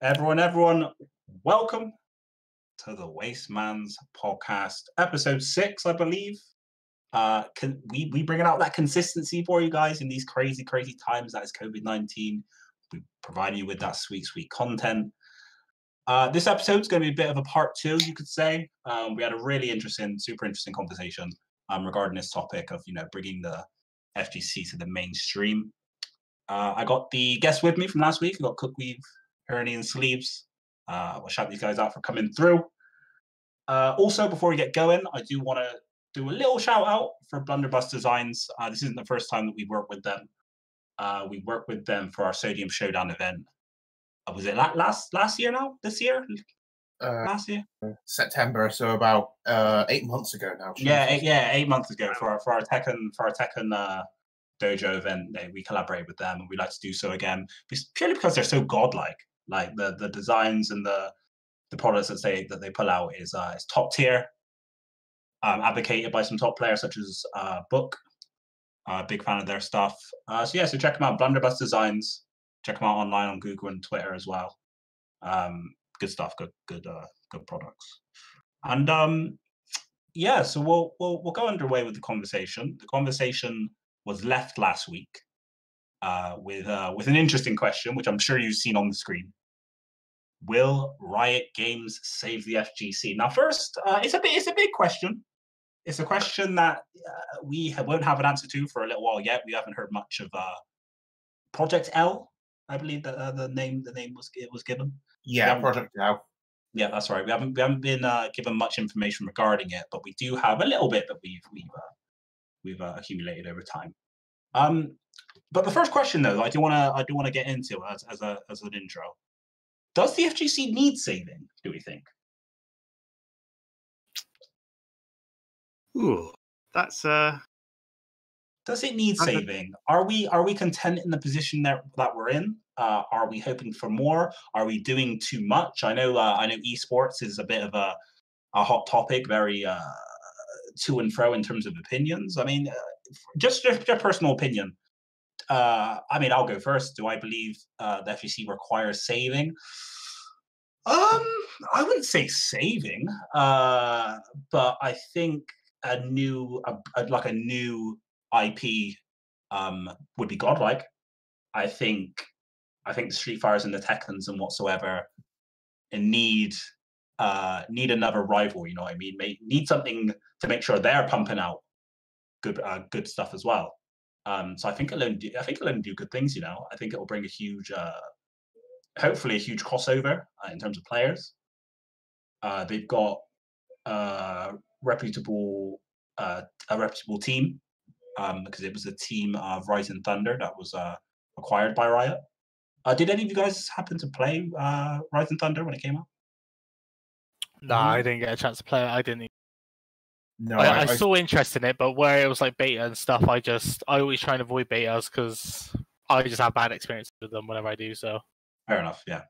Everyone, welcome to the Waistman's podcast, episode 6, I believe. We bringing out that consistency for you guys in these crazy times that is COVID-19. We provide you with that sweet content. This episode is going to be a bit of a part 2, you could say. We had a really super interesting conversation regarding this topic of bringing the FGC to the mainstream. I got the guests with me from last week. I got Cookweave, Hurnyy, and Sleeves. I'll shout these guys out for coming through. Also, before we get going, I do want to do a little shout out for Blunderbuss Designs. This isn't the first time that we worked with them. We worked with them for our Sodium Showdown event. Was it last year now? This year? Last year? September, so about 8 months ago now. Yeah, 8 months ago for our Tekken dojo event. We collaborated with them, and we like to do so again, purely because they're so godlike. Like the designs and the products that they pull out is top tier. Advocated by some top players such as Book. Big fan of their stuff. So check them out. Blunderbuss Designs. Check them out online on Google and Twitter as well. Good stuff. Good products. And so we'll go underway with the conversation. The conversation was left last week with an interesting question, which I'm sure you've seen on the screen. Will Riot Games save the FGC? Now, first, it's a big question. It's a question that we won't have an answer to for a little while yet. We haven't heard much of Project L. I believe that the name was given. Yeah, Project L. Yeah, that's right. We haven't been given much information regarding it, but we do have a little bit that we've accumulated over time. But the first question, though, I do want to get into as an intro. Does the FGC need saving, do we think? Ooh, that's Does it need saving? Are we content in the position that we're in? Are we hoping for more? Are we doing too much? I know esports is a bit of a hot topic, very to and fro in terms of opinions. I mean, just your personal opinion. I'll go first. Do I believe the FGC requires saving? I wouldn't say saving, but I think a new IP would be godlike. I think the Street Fighters and the Tekkens and whatsoever need another rival. You know what I mean? Need something to make sure they're pumping out good stuff as well. So I think it'll do good things. I think it will bring hopefully a huge crossover in terms of players. They've got a reputable team because it was a team of Rising Thunder that was acquired by Riot. Did any of you guys happen to play Rising Thunder when it came out? No, I didn't get a chance to play it. I didn't. No, I saw interest in it, but where it was like beta and stuff, I always try and avoid betas because I just have bad experiences with them whenever I do so. Fair enough, yeah.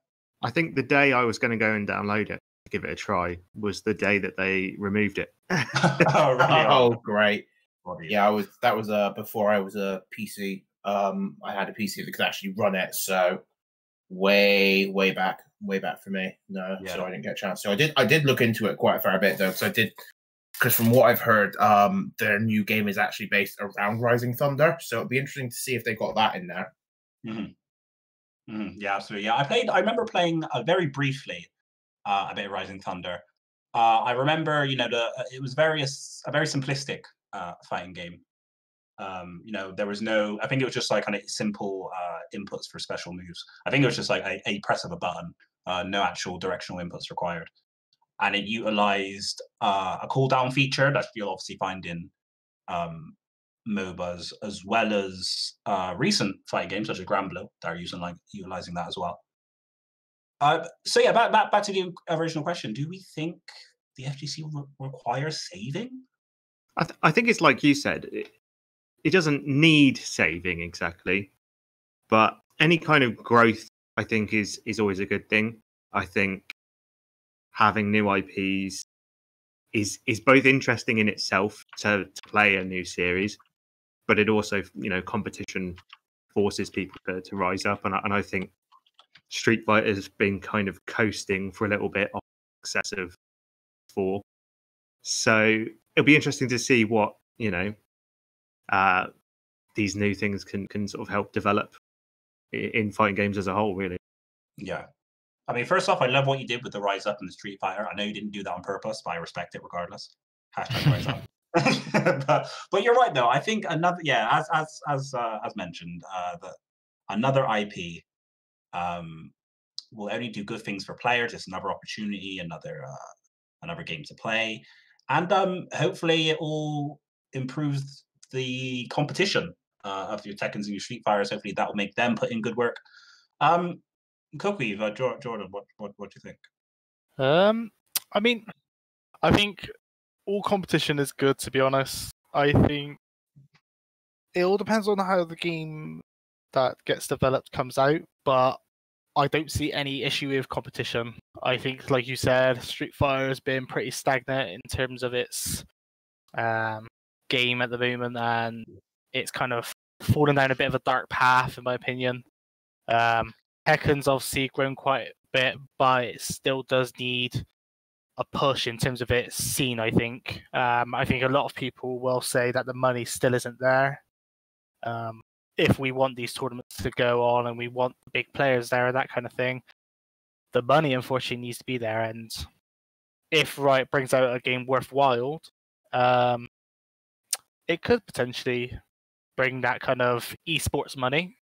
I think the day I was going to go and download it to give it a try was the day that they removed it. Oh, really? Oh, great. Yeah, that was before I was a PC. I had a PC that could actually run it, so way back for me. No, yeah. So I didn't get a chance. So I did look into it quite a fair bit though, because from what I've heard, their new game is actually based around Rising Thunder. So it'd be interesting to see if they got that in there. Mm-hmm. Yeah, absolutely. Yeah, I remember playing very briefly a bit of Rising Thunder. I remember, it was a very simplistic fighting game. There was no. I think it was just like kind of simple inputs for special moves. I think it was just like a press of a button, no actual directional inputs required, and it utilized a cooldown feature that you'll obviously find in MOBAs, as well as recent fighting games such as Granblue that are utilizing that as well. So yeah, back to the original question: do we think the FGC requires saving? I think it's like you said. It doesn't need saving exactly, but any kind of growth, I think, is always a good thing. I think having new IPs is both interesting in itself to play a new series, but it also, competition forces people to rise up. And I think Street Fighter's been kind of coasting for a little bit on success of 4. So it'll be interesting to see what, these new things can sort of help develop in fighting games as a whole, really. Yeah. I mean, first off, I love what you did with the Rise Up and the Street Fighter. I know you didn't do that on purpose, but I respect it regardless. Hashtag Rise Up. but you're right, though. I think another, as mentioned, that another IP will only do good things for players. It's another opportunity, another game to play, and hopefully it will improve the competition of your Tekkens and your Street Fighters. Hopefully that will make them put in good work. Cookweave, Jordan, what do you think? I mean, I think all competition is good, to be honest. I think it all depends on how the game that gets developed comes out, but I don't see any issue with competition. I think, like you said, Street Fighter has been pretty stagnant in terms of its game at the moment, and it's kind of fallen down a bit of a dark path, in my opinion. Tekken's obviously grown quite a bit, but it still does need a push in terms of its scene, I think. I think a lot of people will say that the money still isn't there. If we want these tournaments to go on and we want the big players there, that kind of thing, the money unfortunately needs to be there. And if Riot brings out a game worthwhile, it could potentially bring that kind of esports money.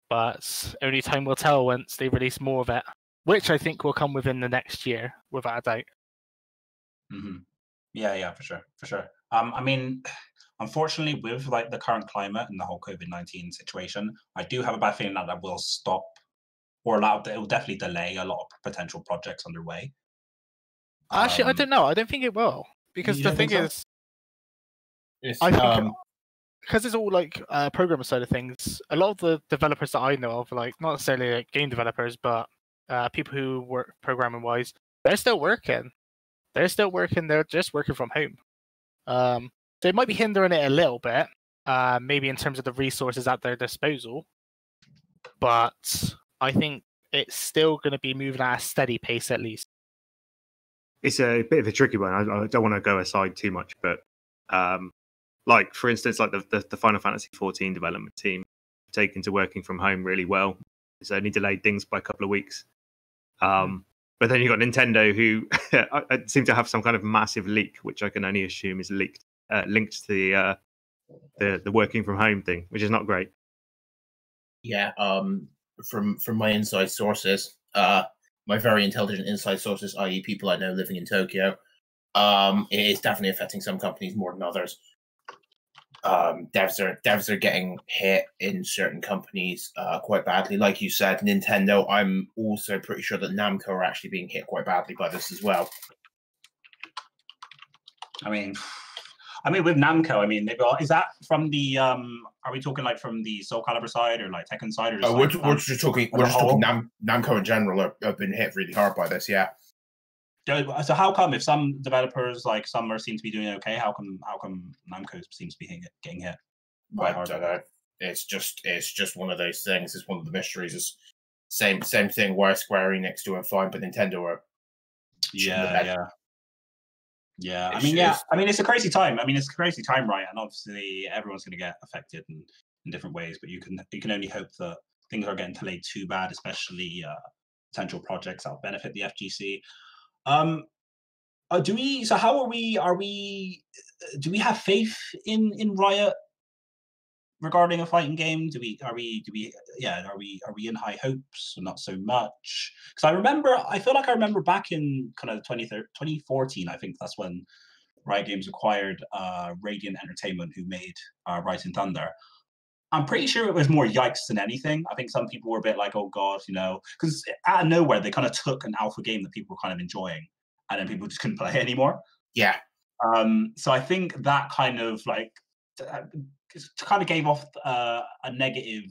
But only time will tell once they release more of it, which I think will come within the next year, without a doubt. Mm-hmm. Yeah, for sure. I mean, unfortunately, with like the current climate and the whole COVID-19 situation, I do have a bad feeling that will stop or it will definitely delay a lot of potential projects underway. Actually, I don't know. I don't think it will, because the thing is, I think because it's all like programmer side of things. A lot of the developers that I know of, like not necessarily like game developers, but people who work programming wise, they're still working. They're just working from home. So it might be hindering it a little bit, maybe in terms of the resources at their disposal. But I think it's still going to be moving at a steady pace, at least. It's a bit of a tricky one. I don't want to go aside too much, but like for instance, like the Final Fantasy XIV development team taken to working from home really well. It's only delayed things by a couple of weeks. But then you've got Nintendo, who seem to have some kind of massive leak, which I can only assume is linked to the working from home thing, which is not great. Yeah, from my inside sources, my very intelligent inside sources, i.e. people I know living in Tokyo, it is definitely affecting some companies more than others. Devs are getting hit in certain companies quite badly. Like you said, Nintendo, I'm also pretty sure that Namco are actually being hit quite badly by this as well. I mean, with Namco, I mean, is that from the are we talking like from the Soul Calibur side or like Tekken side, or just we're just talking Namco in general have been hit really hard by this, yeah. So how come, if some developers like Summer seem to be doing okay, how come Namco seems to be getting hit? I don't know. It's just one of those things. It's one of the mysteries. It's same thing. Why Square Enix doing fine, but Nintendo are yeah. I mean, it's a crazy time. I mean, it's a crazy time, right? And obviously, everyone's going to get affected in different ways. But you can only hope that things are getting delayed too bad, especially potential projects that will benefit the FGC. Do we have faith in Riot regarding a fighting game? Are we in high hopes or not so much? Because I feel like I remember back in kind of 2014, I think that's when Riot Games acquired Radiant Entertainment, who made Rising Thunder. I'm pretty sure it was more yikes than anything. I think some people were a bit like, oh God, because out of nowhere, they kind of took an alpha game that people were kind of enjoying, and then people just couldn't play it anymore. Yeah. So I think that kind of like kind of gave off a negative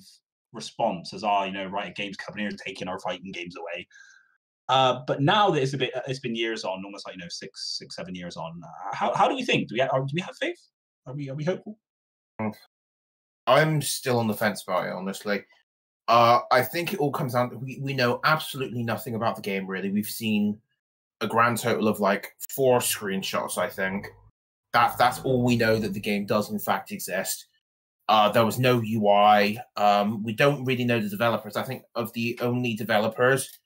response as Riot Games coming here taking our fighting games away. But now that it's been years on, almost like 6-7 years on. How do we think? Do we have faith? Are we hopeful? I'm still on the fence about it, honestly. I think it all comes down to we know absolutely nothing about the game, really. We've seen a grand total of like 4 screenshots, I think. That's all we know, that the game does in fact exist. There was no UI. We don't really know the developers. I think of the only developers,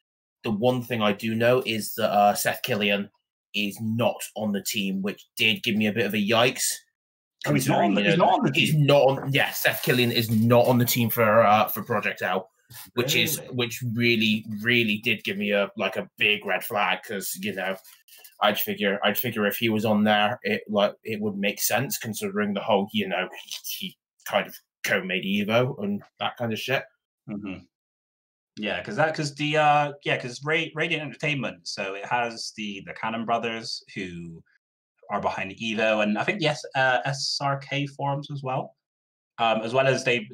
the one thing I do know is that Seth Killian is not on the team, which did give me a bit of a yikes. Oh, he's not on the team. He's not on. Yeah, Seth Killian is not on the team for Project L, which really did give me a big red flag, because I'd figure if he was on there, it would make sense, considering the whole he kind of co-made Evo and that kind of shit. Mm-hmm. Yeah, because Radiant Entertainment, so it has the Cannon brothers who are behind Evo, and I think yes, SRK forums as well as they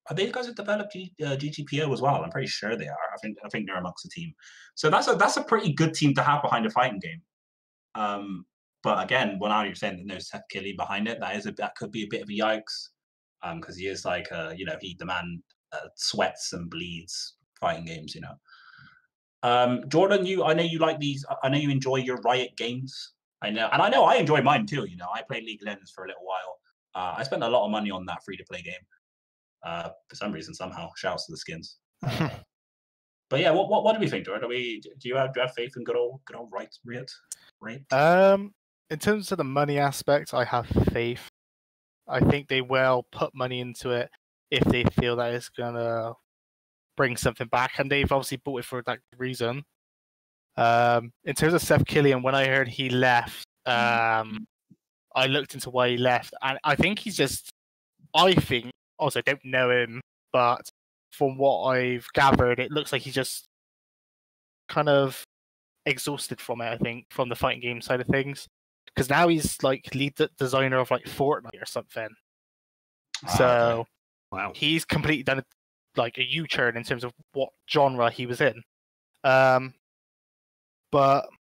are they guys that developed GTPO as well. I'm pretty sure they are. I think they're amongst the team. So that's a pretty good team to have behind a fighting game. But again, when you're saying that no Seth Kelly behind it, that could be a bit of a yikes, because he is the man sweats and bleeds fighting games. Jordan, I know you like these. I know you enjoy your Riot games. I know I enjoy mine too. I played League of Legends for a little while. I spent a lot of money on that free-to-play game. For some reason, somehow, shouts to the skins. But yeah, what do we think, Jordan? Do you have faith in good old Riot? Right? In terms of the money aspect, I have faith. I think they will put money into it if they feel that it's gonna bring something back, and they've obviously bought it for that reason. In terms of Seth Killian, when I heard he left, I looked into why he left, and I think also I don't know him, but from what I've gathered, it looks like he's just kind of exhausted from it, I think, from the fighting game side of things. Because now he's like lead designer of like Fortnite or something. So wow, he's completely done like a U-turn in terms of what genre he was in. But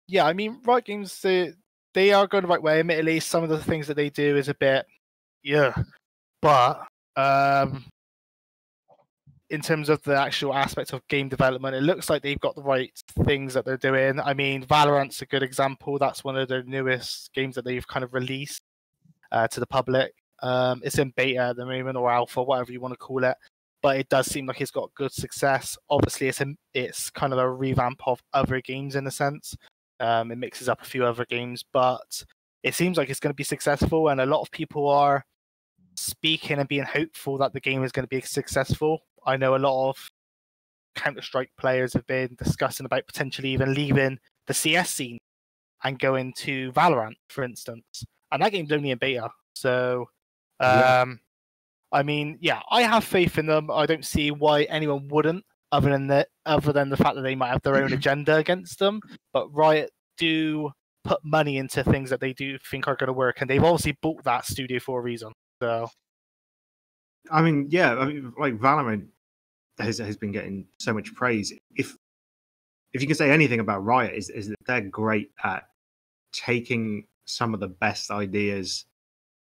yeah, I mean, Riot Games, they are going the right way. Admittedly, some of the things that they do is a bit, but in terms of the actual aspect of game development, it looks like they've got the right things that they're doing. I mean, Valorant's a good example. That's one of their newest games that they've kind of released to the public. It's in beta at the moment, or alpha, whatever you want to call it. But it does seem like it's got good success. Obviously, it's kind of a revamp of other games in a sense. It mixes up a few other games, but it seems like it's going to be successful, and a lot of people are speaking and being hopeful that the game is going to be successful. I know a lot of Counter-Strike players have been discussing about potentially even leaving the CS scene and going to Valorant, for instance. And that game's only in beta. So, I mean, yeah, I have faith in them. I don't see why anyone wouldn't, other than the fact that they might have their own agenda against them. But Riot do put money into things that they do think are going to work, and they've obviously bought that studio for a reason. So, I mean, like Valorant has been getting so much praise. If you can say anything about Riot, is that they're great at taking some of the best ideas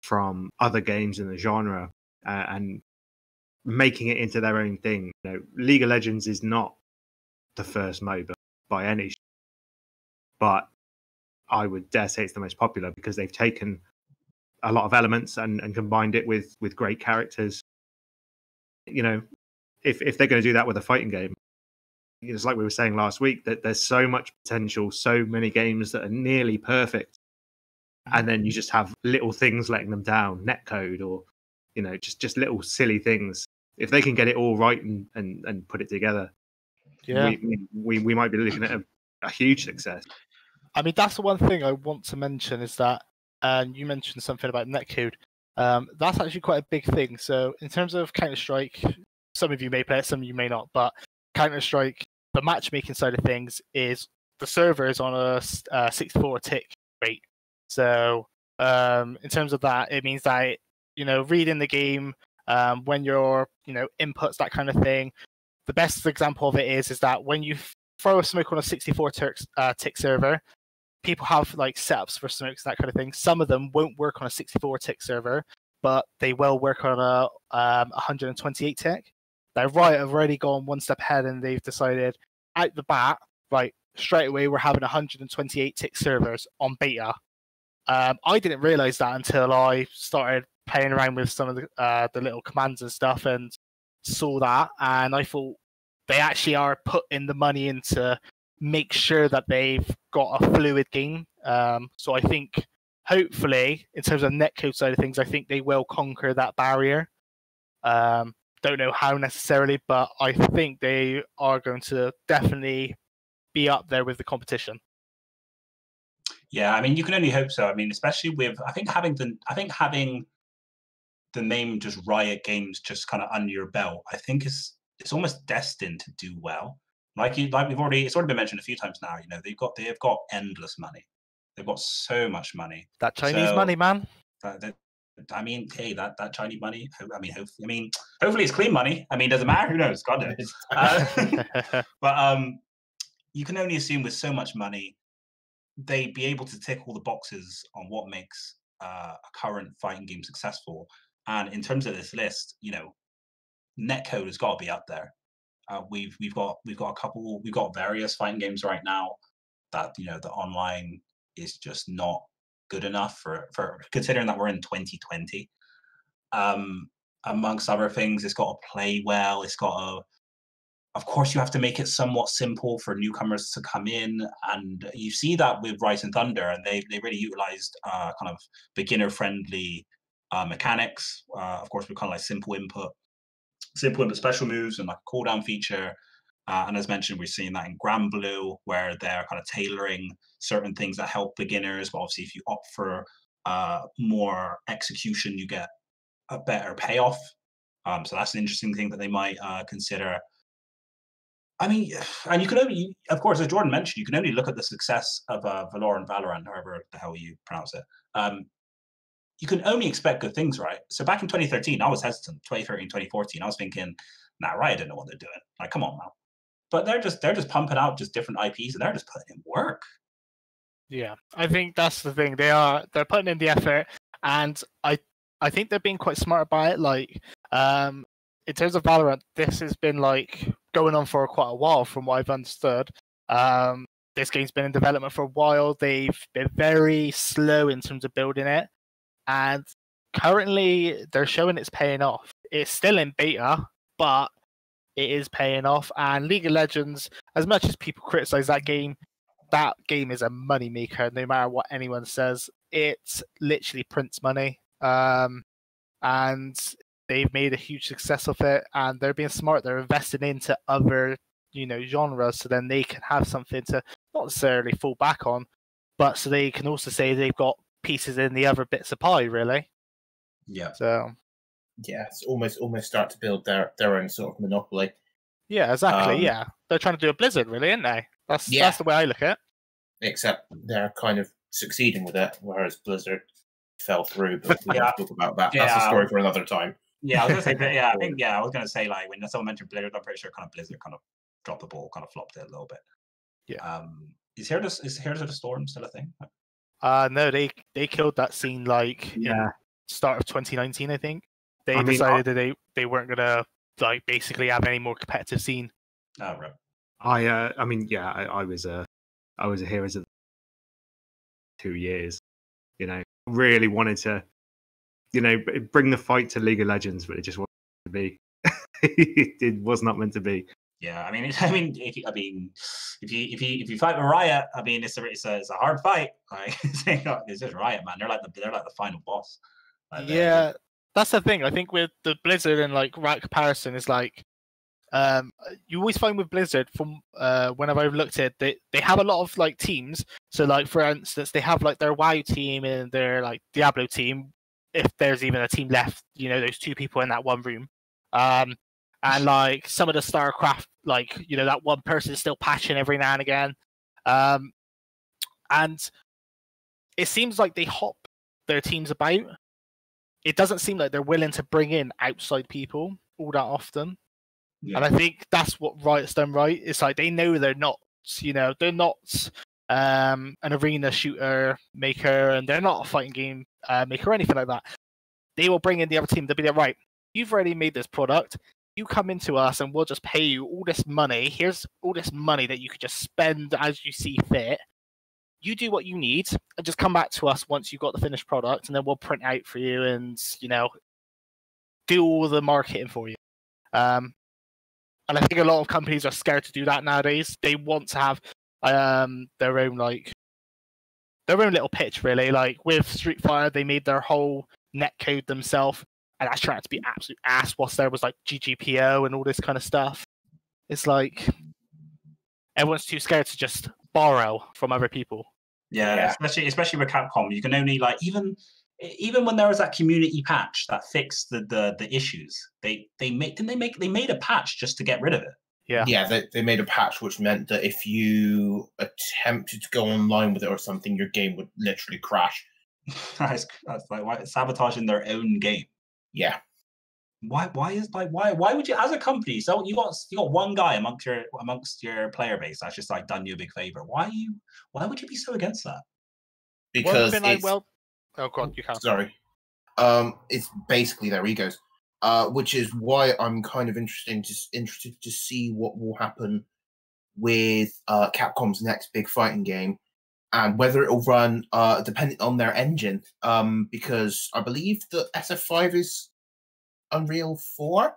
from other games in the genre and making it into their own thing. League of Legends is not the first MOBA by any, but I would dare say it's the most popular because they've taken a lot of elements and combined it with great characters. If they're going to do that with a fighting game, it's like we were saying last week, that there's so much potential, so many games that are nearly perfect, and then you just have little things letting them down, netcode, or just little silly things. If they can get it all right and put it together, we might be looking at a huge success. I mean, that's the one thing I want to mention is that, and you mentioned something about netcode. That's actually quite a big thing. So in terms of Counter-Strike, some of you may play it, some of you may not, but Counter-Strike, the matchmaking side of things is the server is on a 64 tick rate. So in terms of that, it means that, reading the game, when your, inputs, that kind of thing, the best example of it is that when you throw a smoke on a 64 tick server, people have like setups for smokes, that kind of thing. Some of them won't work on a 64 tick server, but they will work on a 128 tick. Now Riot have already gone one step ahead, and they've decided out the bat, right, straight away we're having 128 tick servers on beta. I didn't realize that until I started playing around with some of the little commands and stuff, and saw that, and I thought they actually are putting the money in to make sure that they've got a fluid game. So I think, hopefully, in terms of netcode side of things, I think they will conquer that barrier. Don't know how necessarily, but I think they are going to definitely be up there with the competition. Yeah, I mean, you can only hope so. I mean, especially with I think having the name just Riot Games just kind of under your belt, I think it's almost destined to do well. It's already been mentioned a few times now. You know, they've got endless money. They've got so much money. That Chinese money, man. I mean, hey, that Chinese money. Hopefully it's clean money. I mean, doesn't matter. Who knows? God knows. But you can only assume with so much money, they'd be able to tick all the boxes on what makes a current fighting game successful. And in terms of this list, you know, netcode has got to be up there. We've got various fighting games right now that, you know, the online is just not good enough for considering that we're in 2020. Amongst other things, it's got to play well. It's got to, of course, you have to make it somewhat simple for newcomers to come in, and you see that with Rise and Thunder, and they really utilized kind of beginner-friendly mechanics. Of course, with kind of like simple input special moves and like a cooldown feature. And as mentioned, we're seeing that in Grand Blue, where they're kind of tailoring certain things that help beginners. But obviously, if you opt for more execution, you get a better payoff. So that's an interesting thing that they might consider. I mean, and you can only, of course, as Jordan mentioned, you can only look at the success of Valorant, however the hell you pronounce it. You can only expect good things, right? So back in 2013, I was hesitant. 2013, 2014, I was thinking, nah, Riot didn't know what they're doing. Like, come on now. But they're just pumping out just different IPs, and they're just putting in work. Yeah, I think that's the thing. They're putting in the effort, and I think they're being quite smart about it. Like, in terms of Valorant, this has been like going on for quite a while, from what I've understood. This game's been in development for a while. They've been very slow in terms of building it, and currently they're showing it's paying off. It's still in beta, but it is paying off. And League of Legends, as much as people criticize that game is a money maker. No matter what anyone says, it literally prints money. And they've made a huge success of it, and they're being smart. They're investing into other, genres, so then they can have something to not necessarily fall back on, but so they can also say they've got pieces in the other bits of pie, really. Yeah. So. Yeah, it's almost start to build their own sort of monopoly. Yeah, exactly. Yeah, they're trying to do a Blizzard, really, aren't they? That's the way I look at it. Except they're kind of succeeding with it, whereas Blizzard fell through. But we have to talk about that. That's a story for another time. Yeah, I was gonna say. I was gonna say, like, when someone mentioned Blizzard, I'm pretty sure kind of Blizzard kind of dropped the ball, kind of flopped it a little bit. Yeah. Is Heroes of the Storm still a thing? No, they killed that scene in start of 2019, I think. They decided that they weren't gonna basically have any more competitive scene. Oh, right. I was a Heroes of 2 years. Really wanted to, bring the fight to League of Legends, but it just wasn't to be. It was not meant to be. Yeah, I mean, if you fight with Riot, I mean, it's a hard fight. Like, it's just Riot, man. They're like the final boss. Yeah, that's the thing. I think with the Blizzard and Riot comparison is you always find with Blizzard, from whenever I've looked at it, they have a lot of teams. So for instance, they have their WoW team and their Diablo team, if there's even a team left, those two people in that one room. And some of the StarCraft, that one person is still patching every now and again. And it seems like they hop their teams about. It doesn't seem like they're willing to bring in outside people all that often. Yeah. And I think that's what Riot's done right. It's they know they're not, they're not an arena shooter maker, and they're not a fighting game maker or anything like that. They will bring in the other team. They'll be like, right, you've already made this product. you come into us and we'll just pay you all this money. Here's all this money that you could just spend as you see fit. You do what you need and just come back to us once you've got the finished product, and then we'll print out for you and, you know, do all the marketing for you. And I think a lot of companies are scared to do that nowadays. They want to have their own little pitch, really. Like with Street Fighter, they made their whole netcode themselves, and that's turned out to be absolute ass. Whilst there was like GGPO and all this kind of stuff, it's like everyone's too scared to just borrow from other people. Yeah. Especially with Capcom, you can only like even when there was that community patch that fixed the issues, they made a patch just to get rid of it. Yeah, they made a patch which meant that if you attempted to go online with it or something, your game would literally crash. That's like sabotaging their own game. Yeah. Why would you, as a company, so you got one guy amongst your player base that's just like done you a big favor? Why would you be so against that? Because oh god, you can't. Sorry. It's basically their egos. Which is why I'm kind of interested to see what will happen with Capcom's next big fighting game, and whether it will run depending on their engine. Because I believe the SF5 is Unreal 4.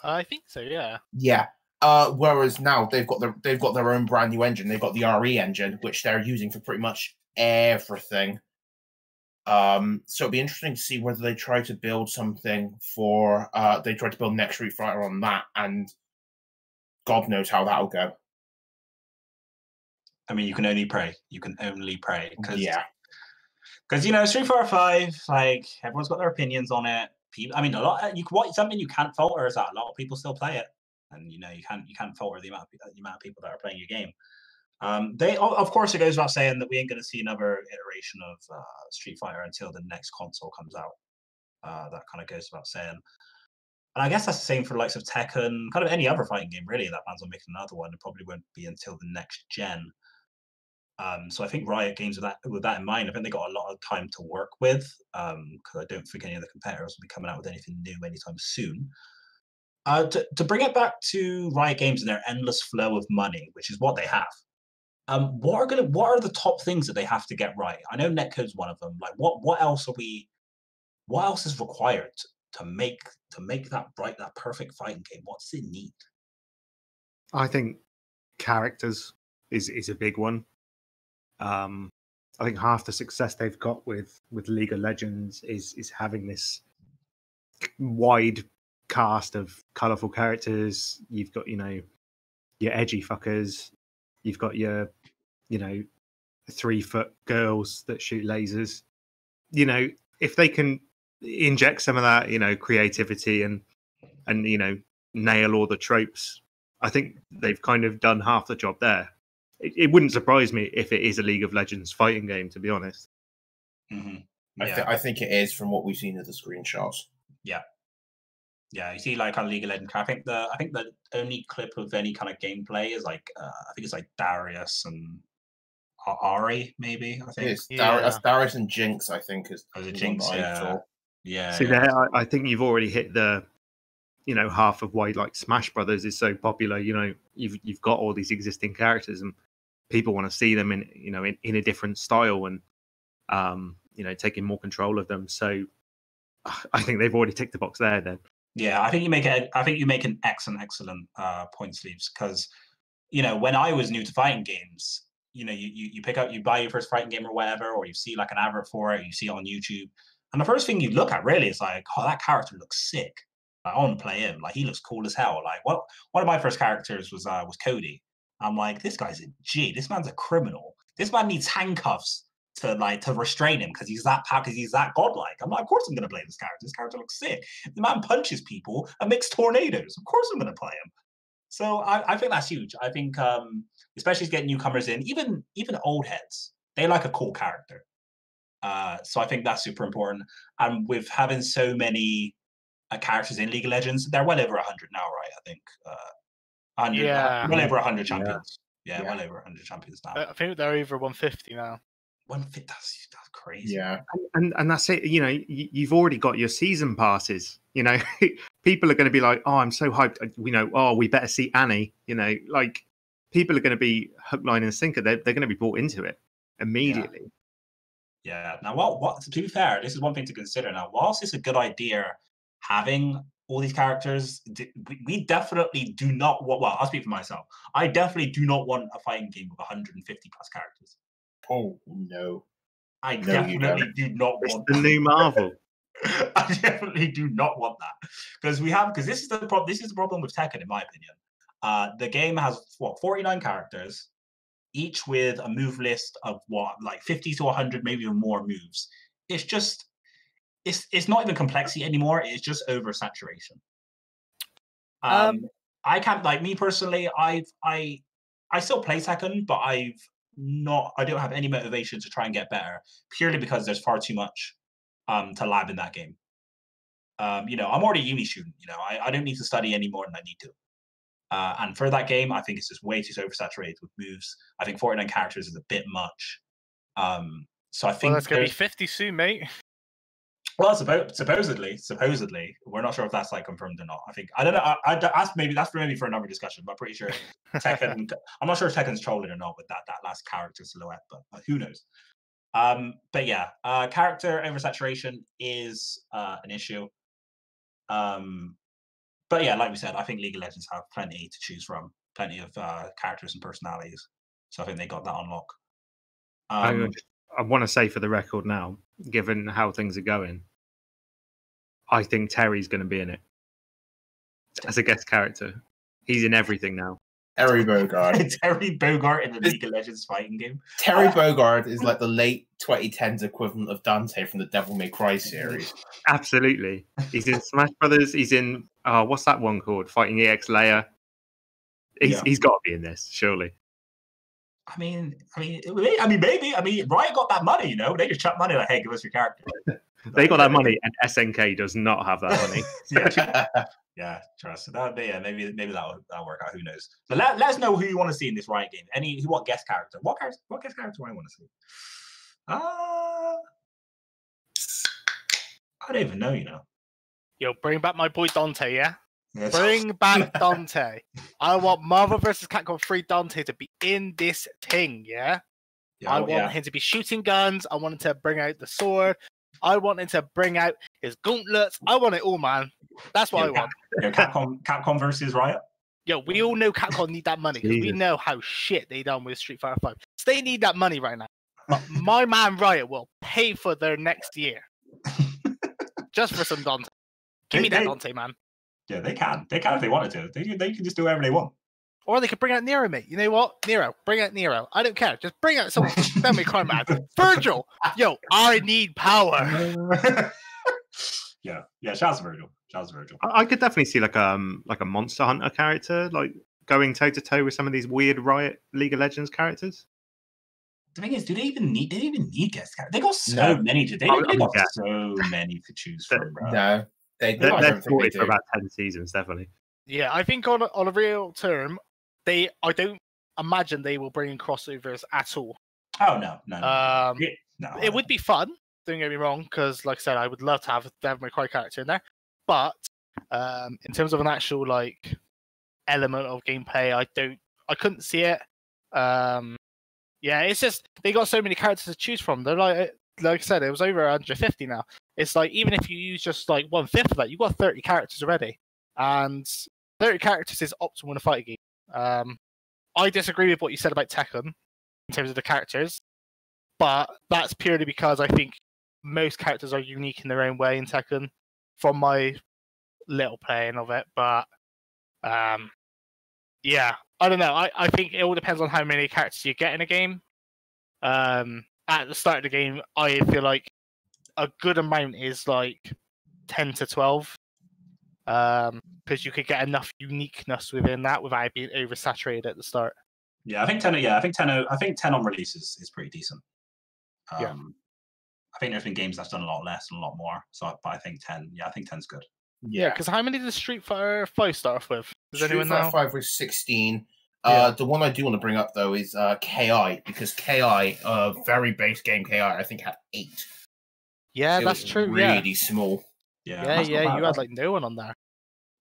I think so. Yeah. Yeah. Whereas now they've got their own brand new engine. They've got the RE engine, which they're using for pretty much everything. So it'll be interesting to see whether they try to build something for they try to build next Street Fighter on that, and God knows how that'll go. I mean, you can only pray. Because you know, Street Fighter 5, like everyone's got their opinions on it. I mean, something you can't falter is that a lot of people still play it, and you know you can't falter the amount of people that are playing your game. Of course, it goes without saying that we ain't going to see another iteration of Street Fighter until the next console comes out. That kind of goes without saying. And I guess that's the same for the likes of Tekken, kind of any other fighting game, really, that plans on making another one. It probably won't be until the next gen. So I think Riot Games, with that in mind, I think they got a lot of time to work with, because I don't think any of the competitors will be coming out with anything new anytime soon. To bring it back to Riot Games and their endless flow of money, which is what they have. What are the top things that they have to get right? I know netcode's one of them. Like, what else is required to make that perfect fighting game? What's it need? I think characters is a big one. I think half the success they've got with League of Legends is having this wide cast of colourful characters. You've got, you know, your edgy fuckers. You've got your, you know, 3-foot girls that shoot lasers. You know, if they can inject some of that, you know, creativity and you know, nail all the tropes, I think they've kind of done half the job there. It wouldn't surprise me if it is a League of Legends fighting game, to be honest. Mm-hmm. Yeah. I think it is, from what we've seen of the screenshots. Yeah. Yeah, you see, like on League of Legends, I think the only clip of any kind of gameplay is like I think it's like Darius and Ari, maybe. I think it's Darius and Jinx. I think is the Jinx. Yeah. See, there, I think you've already hit the, you know, half of why like Smash Brothers is so popular. You know, you've got all these existing characters, and people want to see them in a different style, and you know, taking more control of them. So I think they've already ticked the box there. Then. Yeah, I think you make an excellent point, Sleeves, because you know, when I was new to fighting games, you know, you buy your first fighting game or whatever, or you see like an advert for it, you see it on YouTube, and the first thing you look at really is like, oh, that character looks sick. Like, I want to play him. Like, he looks cool as hell. Like, one of my first characters was Cody. I'm like, this guy's a G. This man's a criminal. This man needs handcuffs to restrain him because he's that godlike. I'm like, of course I'm going to play this character. This character looks sick. The man punches people and makes tornadoes. Of course I'm going to play him. So I think that's huge. I think especially getting newcomers in, even old heads, they like a cool character. So I think that's super important. And with having so many characters in League of Legends, they're well over 100 now, right? I think 100, well over 100 champions. Yeah, well over 100 champions now. I think they're over 150 now. 150. That's crazy. Yeah, and that's it. You know, you've already got your season passes. You know, people are going to be like, "Oh, I'm so hyped." You know, oh, we better see Annie. You know, like people are going to be hook, line, and sinker. They're going to be brought into it immediately. Yeah. Now, what? To be fair, this is one thing to consider. Now, whilst it's a good idea having all these characters, we definitely do not want. Well, I'll speak for myself. I definitely do not want a fighting game with 150 plus characters. Oh no. I definitely do not want the new Marvel. I definitely do not want that because this is the problem. This is the problem with Tekken, in my opinion. The game has 49 characters, each with a move list of like 50 to 100, maybe even more moves. It's just it's not even complexity anymore. It's just oversaturation. I can't, like, me personally. I still play Tekken, but I don't have any motivation to try and get better, purely because there's far too much to lab in that game. You know, I'm already a uni student. You know, I don't need to study any more than I need to. And for that game, I think it's just way too oversaturated with moves. I think 49 characters is a bit much. So I think that's gonna be 50 soon, mate. Well, supposedly, we're not sure if that's like confirmed or not. I don't know. That's maybe for another discussion. But I'm pretty sure Tekken. I'm not sure if Tekken's trolling or not with that last character silhouette, but who knows? But yeah, character oversaturation is an issue. But yeah, like we said, I think League of Legends have plenty to choose from, plenty of characters and personalities. So I think they got that on lock. I want to say for the record now, given how things are going, I think Terry's going to be in it as a guest character. He's in everything now. Terry Bogard. Terry Bogard in the League of Legends fighting game. Terry Bogard is like the late 2010s equivalent of Dante from the Devil May Cry series. Absolutely. He's in Smash Brothers. He's in what's that one called? Fighting EX Leia. He's got to be in this, surely. I mean, maybe. I mean, Riot got that money, you know. They just chuck money like, hey, give us your character. They got that money, and SNK does not have that money. Yeah, trust. Maybe that'll work out. Who knows? So let us know who you want to see in this Riot game. What guest character? What guest character do I want to see? I don't even know. You know. Yo, bring back my boy Dante, yeah. Yes. Bring back Dante. I want Marvel vs. Capcom 3 Dante to be in this thing, yeah? I want him to be shooting guns. I want him to bring out the sword. I want him to bring out his gauntlets. I want it all, man. That's what I want. Capcom versus Riot? Yo, we all know Capcom need that money because we know how shit they done with Street Fighter 5. So they need that money right now. But my man Riot will pay for their next year. Just for some Dante. Give me that Dante, man. Yeah, they can. They can if they wanted to. They can just do whatever they want. Or they could bring out Nero, mate. You know what? Nero. Bring out Nero. I don't care. Just bring out someone. Don't make crime, man. Virgil. Yo, I need power. Yeah. Shouts to Virgil. I could definitely see like a Monster Hunter character, like going toe to toe with some of these weird Riot League of Legends characters. The thing is, do they even need guest characters? They got so many to. They got so many to choose from, bro. No. They're for about 10 seasons, definitely. Yeah, I think on a real term, I don't imagine they will bring in crossovers at all. Oh, no. No. It would be fun, don't get me wrong, because, like I said, I would love to have a Devil May Cry character in there. But in terms of an actual, like, element of gameplay, I couldn't see it. Yeah, it's just, they got so many characters to choose from. They're like I said, it was over 150 now. It's like, even if you use just like 1/5 of that, you've got 30 characters already. And 30 characters is optimal in a fighting game. I disagree with what you said about Tekken in terms of the characters, but that's purely because I think most characters are unique in their own way in Tekken from my little playing of it. But yeah, I don't know. I think it all depends on how many characters you get in a game. At the start of the game, I feel like a good amount is like 10 to 12, because you could get enough uniqueness within that without being oversaturated at the start. Yeah, I think 10. Yeah, I think 10 on release is pretty decent. I think there's been games that's done a lot less and a lot more. So, but I think 10. Yeah, I think 10's good. Yeah, because how many did the Street Fighter 5 start off with? Does anyone know? Street Fighter 5 was 16. The one I do want to bring up though is KI, because KI, very base game KI, I think had 8. Yeah, that's true. Really small. Yeah, you had like no one on there.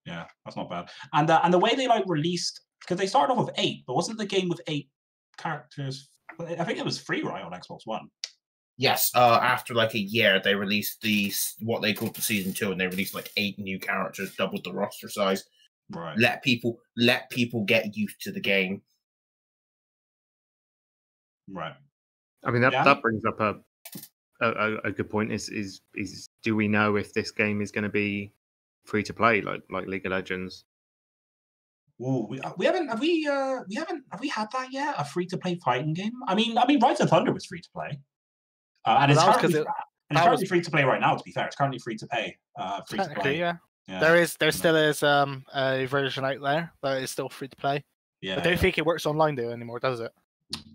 Yeah, that's not bad. And the way they like released, because they started off with 8, but wasn't the game with 8 characters? I think it was free, right, on Xbox One. Yes, after like a year, they released what they called the season 2, and they released like 8 new characters, doubled the roster size. Right. Let people get used to the game. Right. I mean that brings up a good point. Is do we know if this game is going to be free to play like League of Legends? Ooh, we haven't have we had that yet? A free to play fighting game? I mean, Rise of Thunder was free to play, and it's currently free to play right now. To be fair, it's currently free to pay. Free to play. Yeah. There still is a version out there that is still free to play. Yeah. I don't think it works online though anymore, does it?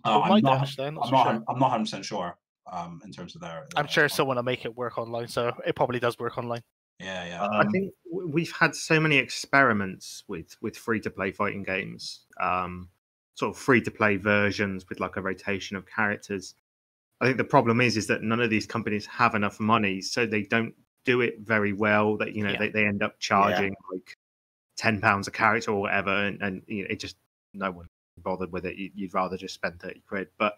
I'm not 100% sure. In terms of their I'm sure someone will make it work online, so it probably does work online. Yeah. I think we've had so many experiments with free to play fighting games, sort of free to play versions with like a rotation of characters. I think the problem is that none of these companies have enough money, so they don't do it very well. That they end up charging like £10 a character or whatever, and it just no one bothered with it. You'd rather just spend 30 quid. But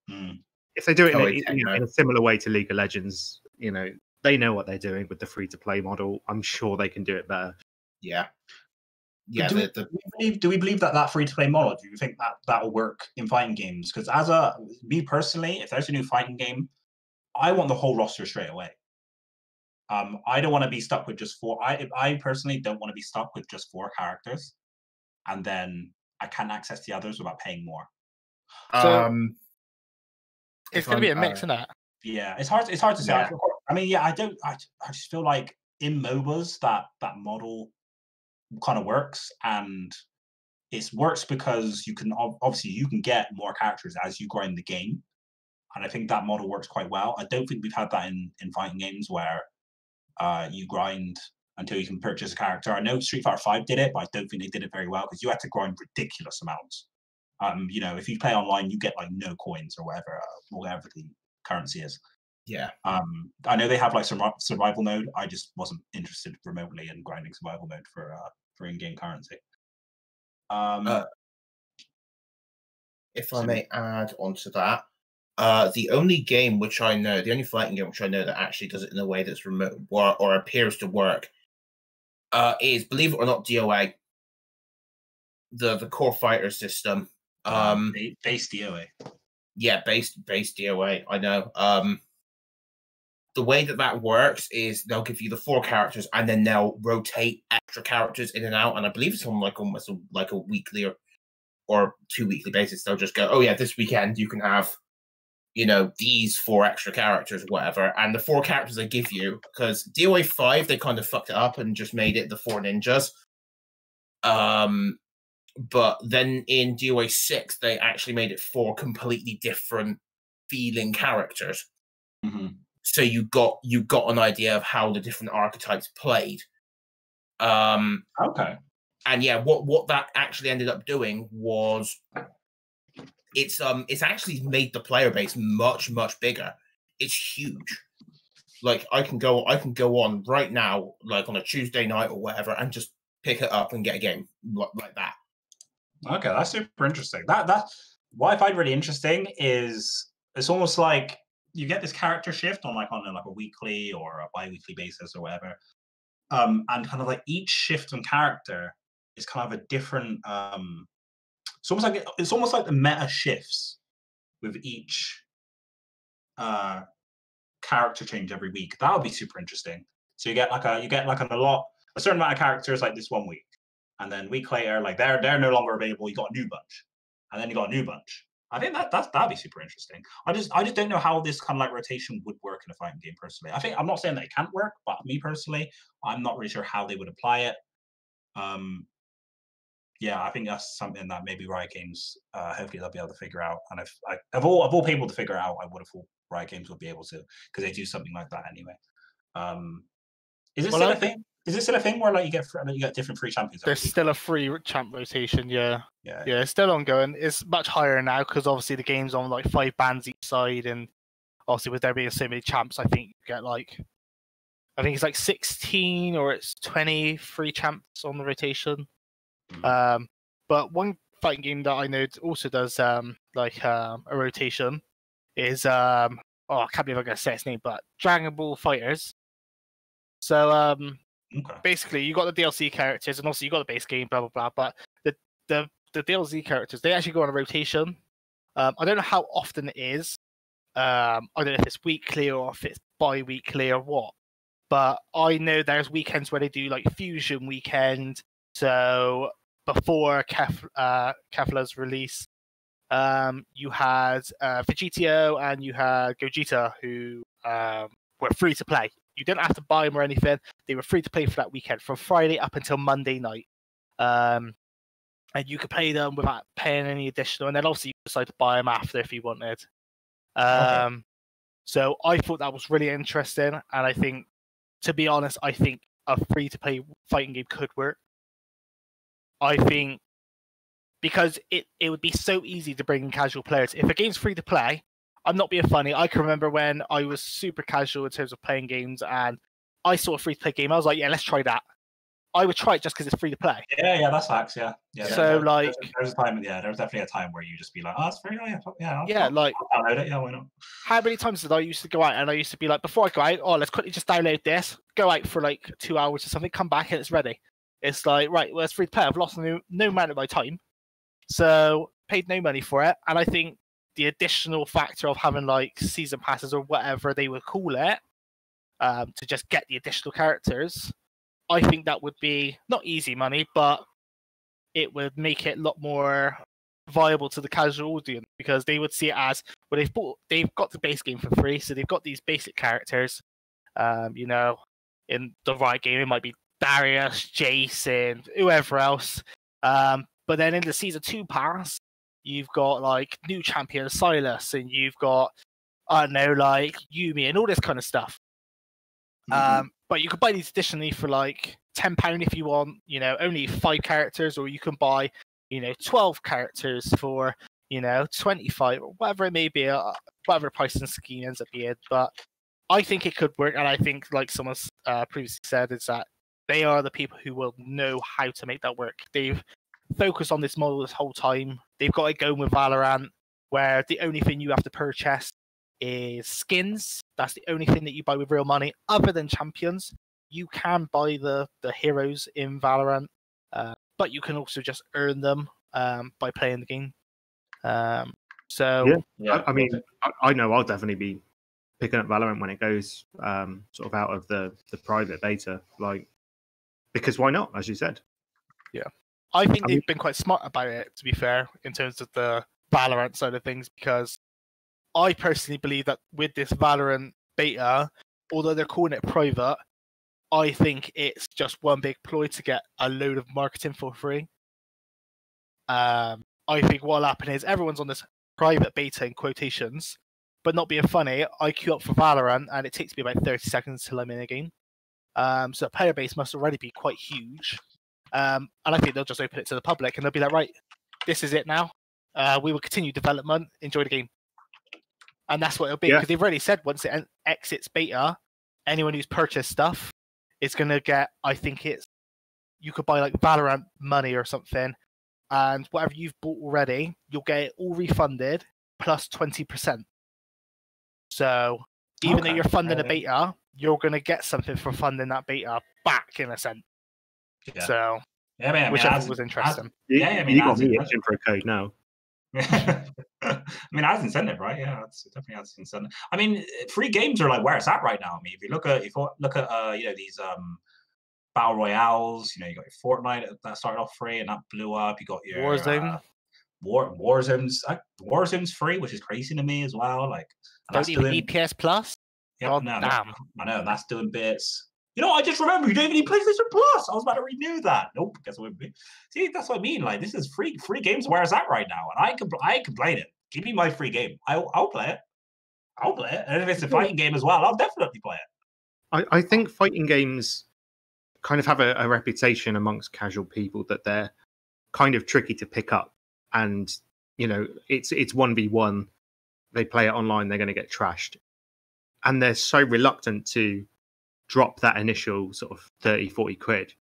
if they do it in a similar way to League of Legends, they know what they're doing with the free to play model. I'm sure they can do it better. Yeah. Do we believe that free to play model? Do you think that will work in fighting games? Because me personally, if there's a new fighting game, I want the whole roster straight away. I don't want to be stuck with just 4. I personally don't want to be stuck with just 4 characters, and then I can't access the others without paying more. So it's going to be a mix in that. Yeah, it's hard to say. Yeah. I mean, I just feel like in MOBAs that model kind of works, and it works because you can get more characters as you grind the game, and I think that model works quite well. I don't think we've had that in fighting games where you grind until you can purchase a character. I know Street Fighter 5 did it, but I don't think they did it very well because you had to grind ridiculous amounts. If you play online, you get like no coins or whatever the currency is. Yeah. I know they have like some survival mode. I just wasn't interested remotely in grinding survival mode for in-game currency. If I may add onto that, the only fighting game which I know that actually does it in a way that's remote or appears to work is, believe it or not, DOA. The core fighter system. Base DOA. Yeah, base DOA. I know. The way that works is they'll give you the 4 characters and then they'll rotate extra characters in and out. And I believe it's on like almost like a weekly or 2 weekly basis. They'll just go, oh yeah, this weekend you can have, these 4 extra characters, or whatever. And the 4 characters they give you, because DOA 5, they kind of fucked it up and just made it the 4 ninjas. But then in DOA 6, they actually made it 4 completely different feeling characters. Mm-hmm. So you got an idea of how the different archetypes played. Okay. And yeah, what that actually ended up doing was it's actually made the player base much, much bigger. It's huge. Like I can go on right now, like on a Tuesday night or whatever, and just pick it up and get a game like that. Okay, that's super interesting. That what I find really interesting is it's almost like you get this character shift on a weekly or a bi-weekly basis or whatever, and kind of like each shift in character is kind of a different. It's almost like the meta shifts with each character change every week. That would be super interesting. So you get a certain amount of characters like this one week. And then a week later, like they're no longer available. You got a new bunch, and then you got a new bunch. I think that'd be super interesting. I just don't know how this kind of like rotation would work in a fighting game. Personally, I'm not saying that it can't work, but me personally, I'm not really sure how they would apply it. Yeah, I think that's something that maybe Riot Games, hopefully they'll be able to figure out. And if of all people to figure out, I would have thought Riot Games would be able to, because they do something like that anyway. Is it still a thing? Is it still a thing where like you get different free champions? There's still a free champ rotation, yeah. Yeah, it's still ongoing. It's much higher now because obviously the game's on like 5 bands each side, and obviously with there being so many champs, I think you get like, I think it's like 16 or it's 20 free champs on the rotation. But one fighting game that I know also does like a rotation is I can't believe I'm gonna say its name, but Dragon Ball Fighters. So basically you got the DLC characters, and also you got the base game, blah blah blah. But the DLC characters, they actually go on a rotation. I don't know how often it is. I don't know if it's weekly or if it's bi-weekly or what. But I know there's weekends where they do like Fusion Weekend. So before Kefla's release, you had Vegito and you had Gogeta, who were free to play. You didn't have to buy them or anything. They were free to play for that weekend from Friday up until Monday night. And you could play them without paying any additional. And then obviously you decide to buy them after if you wanted. Okay. So I thought that was really interesting. And I think, to be honest, I think a free-to-play fighting game could work. I think because it would be so easy to bring in casual players. If a game's free-to-play, I'm not being funny. I can remember when I was super casual in terms of playing games, and I saw a free-to-play game. I was like, yeah, let's try that. I would try it just because it's free-to-play. Yeah, that's facts, yeah. So, there's a time, there's definitely a time where you just be like, oh, it's free, I'll like, I'll download it, why not? How many times did I used to go out and I used to be like, before I go out, let's quickly just download this, go out for like 2 hours or something, come back and it's ready. It's like, right, well, it's free to play. I've lost no amount of my time. So, paid no money for it. And I think the additional factor of having like season passes or whatever they would call it, to just get the additional characters, I think that would be not easy money, but it would make it a lot more viable to the casual audience, because they would see it as, well, they've got the base game for free, so they've got these basic characters. In the Riot game, it might be Darius, Jason, whoever else. But then in the Season 2 pass, you've got like new champion Silas, and you've got, I don't know, like Yumi and all this kind of stuff. But you could buy these additionally for like £10 if you want, only 5 characters, or you can buy, 12 characters for, 25 or whatever it may be, whatever pricing scheme ends up being. But I think it could work, and I think, like someone's previously said, is that they are the people who will know how to make that work. They've focused on this model this whole time. They've got it going with Valorant, where the only thing you have to purchase is skins. That's the only thing that you buy with real money, other than champions. You can buy the heroes in Valorant, but you can also just earn them by playing the game. I mean, I know I'll definitely be picking up Valorant when it goes sort of out of the private beta, like, because why not, as you said. Yeah, I think they've been quite smart about it, to be fair, in terms of the Valorant side of things, because I personally believe that with this Valorant beta, although they're calling it private, I think it's just one big ploy to get a load of marketing for free. I think what'll happen is everyone's on this private beta in quotations, but not being funny, I queue up for Valorant and it takes me about 30 seconds till I'm in a game. So the player base must already be quite huge. And I think they'll just open it to the public and they'll be like, right, this is it now. We will continue development, enjoy the game. And that's what it'll be, because they've already said once it exits beta, anyone who's purchased stuff is going to get, I think you could buy like Valorant money or something, and whatever you've bought already, you'll get it all refunded plus 20%. So even though you're funding a beta, you're going to get something for funding that beta back, in a sense. Yeah. So, which I thought was interesting. You got me itching for a code now. I mean, as incentive, right? Yeah, that's definitely as incentive. I mean, free games are like where it's at right now. I mean, if you look at these battle royales, you got your Fortnite that started off free and that blew up. You got your Warzone. Warzone's free, which is crazy to me as well. Like, don't even need PS Plus. Yeah, damn. I know that's doing bits. I just remember you don't even need PlayStation Plus. I was about to renew that. Nope, guess it wouldn't be. See, that's what I mean. Like, this is free games where it's at right now, and I can play it. Give me my free game. I'll play it. I'll play it. And if it's a fighting game as well, I'll definitely play it. I think fighting games kind of have a reputation amongst casual people that they're kind of tricky to pick up, and it's 1v1. They play it online, they're going to get trashed, and they're so reluctant to drop that initial sort of 30-40 quid.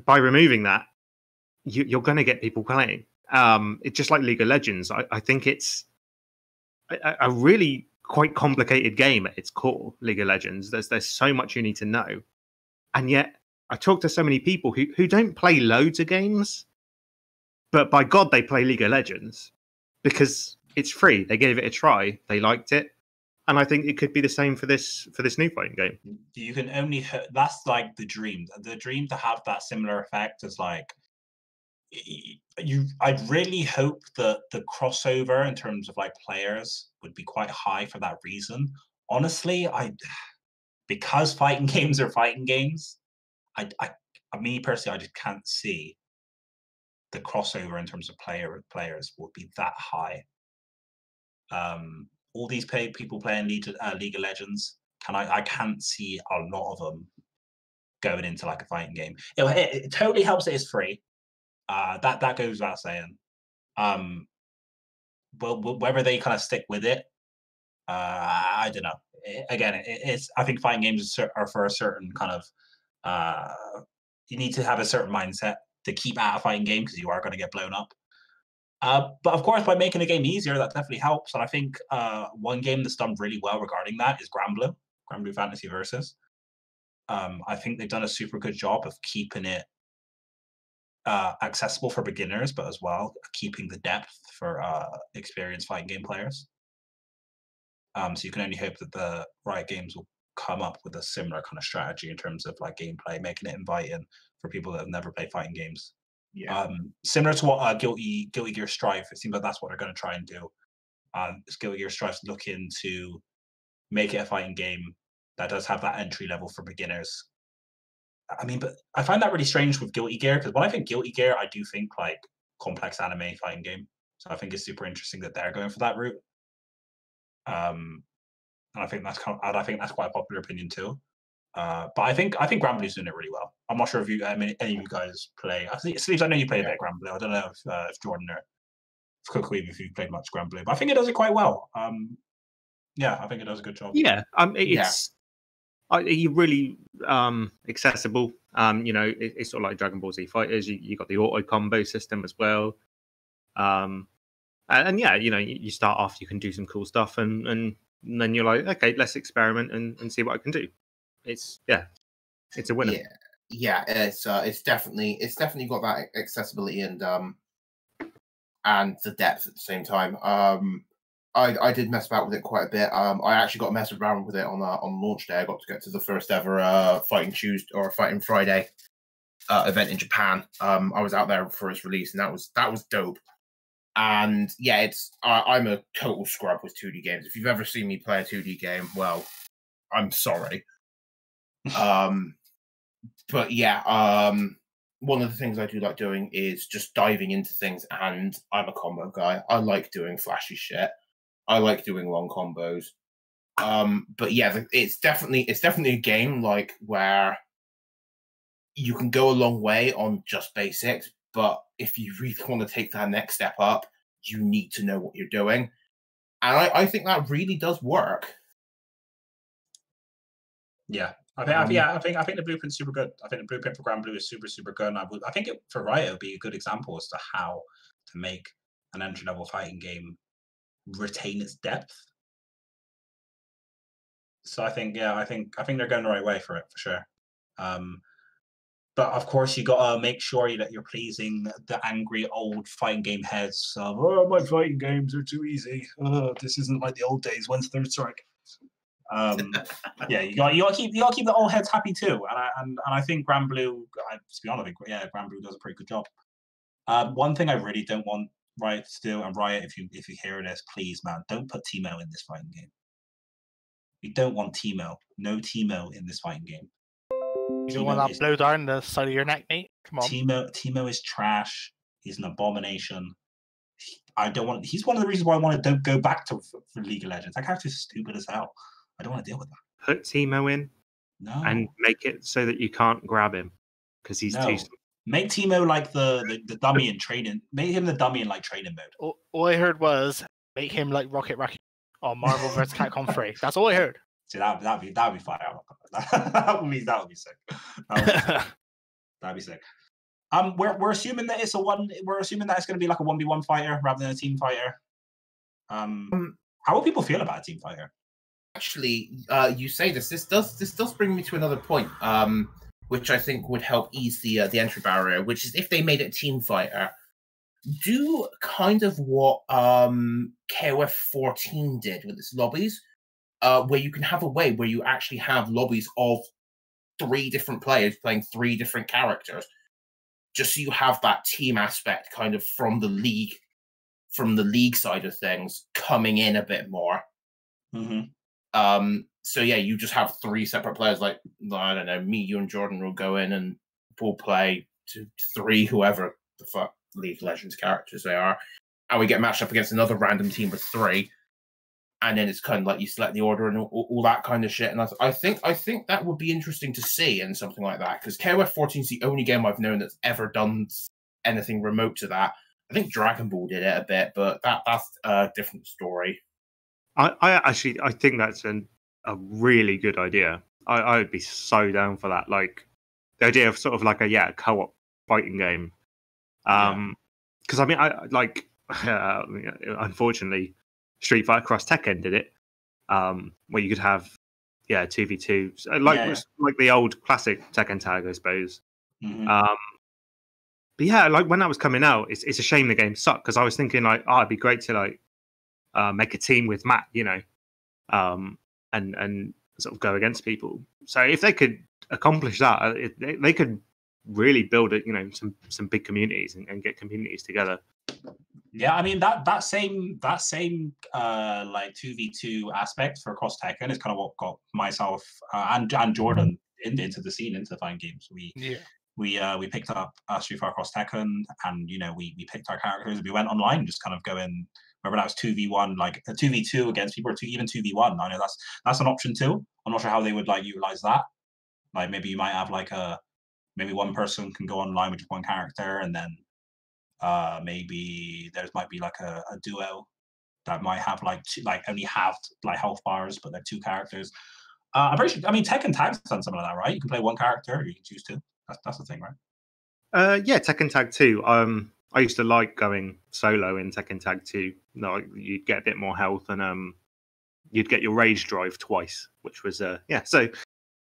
By removing that, you're going to get people playing. It's just like League of Legends. I think it's a really quite complicated game at its core. League of Legends. There's so much you need to know, and yet I talk to so many people who don't play loads of games, but by God they play League of Legends because it's free. They gave it a try. They liked it. And I think it could be the same for this new fighting game. You can only that's like the dream. The dream to have that similar effect is like I'd really hope that the crossover in terms of like players would be quite high for that reason. Honestly, because fighting games are fighting games, me personally, I just can't see the crossover in terms of players would be that high. All these people playing League of Legends, I can't see a lot of them going into like a fighting game. It totally helps that it's free. That goes without saying. But whether they kind of stick with it, I don't know. It's I think fighting games are for a certain kind of. You need to have a certain mindset to keep at a fighting game because you are going to get blown up. But of course, by making the game easier, that definitely helps. And I think one game that's done really well regarding that is Granblue Fantasy Versus. I think they've done a super good job of keeping it accessible for beginners, but as well keeping the depth for experienced fighting game players. So you can only hope that the Riot Games will come up with a similar kind of strategy in terms of like gameplay, making it inviting for people that have never played fighting games. Yeah. Similar to what Guilty Gear Strive, it seems like that's what they're going to try and do. Guilty Gear Strive's looking to make it a fighting game that does have that entry level for beginners. I mean, but I find that really strange with Guilty Gear because when I think Guilty Gear, I do think like complex anime fighting game. So I think it's super interesting that they're going for that route. And I think that's quite a popular opinion too. But I think Granblue's doing it really well. I'm not sure if any of you guys play. Sleeves, I know you play a bit of Granblue. I don't know if Jordan or Cookweave, if you've played much Granblue, but I think it does it quite well. Yeah, I think it does a good job. Yeah, it's really accessible. It's sort of like Dragon Ball Z Fighters. You got the auto combo system as well. And yeah, you start off, you can do some cool stuff, and then you're like, okay, let's experiment and see what I can do. It's a winner. Yeah, it's definitely got that accessibility and the depth at the same time. I did mess about with it quite a bit. I actually got to mess around with it on launch day. I got to get to the first ever Fighting Tuesday or Fighting Friday event in Japan. I was out there for its release, and that was dope. And yeah, I'm a total scrub with 2D games. If you've ever seen me play a 2D game, well, I'm sorry. But yeah, one of the things I do like doing is just diving into things, and I'm a combo guy. I like doing flashy shit. I like doing long combos. But yeah, it's definitely a game like where you can go a long way on just basics, but if you really want to take that next step up, you need to know what you're doing. And I think that really does work. Yeah. I think the blueprint's super good. I think the blueprint for Granblue is super, super good. And I think for Riot it would be a good example as to how to make an entry-level fighting game retain its depth. So I think they're going the right way for it for sure. But of course, you gotta make sure that you're pleasing the angry old fighting game heads. Oh, my fighting games are too easy. This isn't like the old days. When's Third Strike? Yeah, you gotta keep the old heads happy too. And I think Granblue, to be honest, Granblue does a pretty good job. One thing I really don't want Riot to do, and Riot, if you hear this, please, man, don't put Teemo in this fighting game. We don't want Teemo. No Teemo in this fighting game. You don't want that blow down the side of your neck, mate. Come on. Teemo is trash. He's an abomination. He's one of the reasons why I want to don't go back to for League of Legends. That character's stupid as hell. I don't want to deal with that. Put Teemo in. No. and make it so that you can't grab him because he's too. Make Teemo like the dummy in training. Make him the dummy in like training mode. All I heard was make him like Rocket Raccoon or Marvel vs. Capcom 3. That's all I heard. See, that'd be fire. That would be sick. That'd be sick. We're assuming that it's we're assuming that it's going to be like a 1v1 fighter rather than a team fighter. How will people feel about a team fighter? Actually, you say this. This does bring me to another point, which I think would help ease the entry barrier. Which is if they made it a team fighter, do kind of what KOF 14 did with its lobbies, where you can have a way where you actually have lobbies of 3 different players playing 3 different characters, just so you have that team aspect kind of from the league side of things coming in a bit more. So yeah, you just have 3 separate players. Like, I don't know, me, you, and Jordan will go in and we'll play to 3 whoever the fuck League of Legends characters they are, and we get matched up against another random team with 3, and then it's kind of like you select the order and all that kind of shit. And I think that would be interesting to see in something like that, because KOF 14 is the only game I've known that's ever done anything remote to that. I think Dragon Ball did it a bit, but that's a different story. I think that's a really good idea. I would be so down for that. Like the idea of sort of like a co-op fighting game. Because I mean, unfortunately, Street Fighter Cross Tekken did it, where you could have 2v2, like the old classic Tekken tag, I suppose. But yeah, like when that was coming out, it's a shame the game sucked, because I was thinking like, it'd be great to like make a team with Matt, you know, and sort of go against people. So if they could accomplish that, they could really build it, you know, some big communities and get communities together. Yeah, I mean that same like 2v2 aspect for Cross Tekken is kind of what got myself and Jordan into the scene, into the fighting games. We picked up Street Fighter Cross Tekken, and you know we picked our characters. We went online, just kind of going, whether that was 2v1, like a 2v2 against people, or even 2v1. I know that's an option too. I'm not sure how they would like utilize that. Like maybe you might have like maybe one person can go online with just one character, and then maybe there might be like a duo that might have like only have like health bars, but they're 2 characters. I'm pretty sure. I mean, Tekken Tag's done something like that, right? You can play 1 character, or you can choose 2. That's the thing, right? Yeah, Tekken Tag 2. I used to like going solo in Tekken Tag 2. No, you'd get a bit more health, and you'd get your rage drive twice, which was So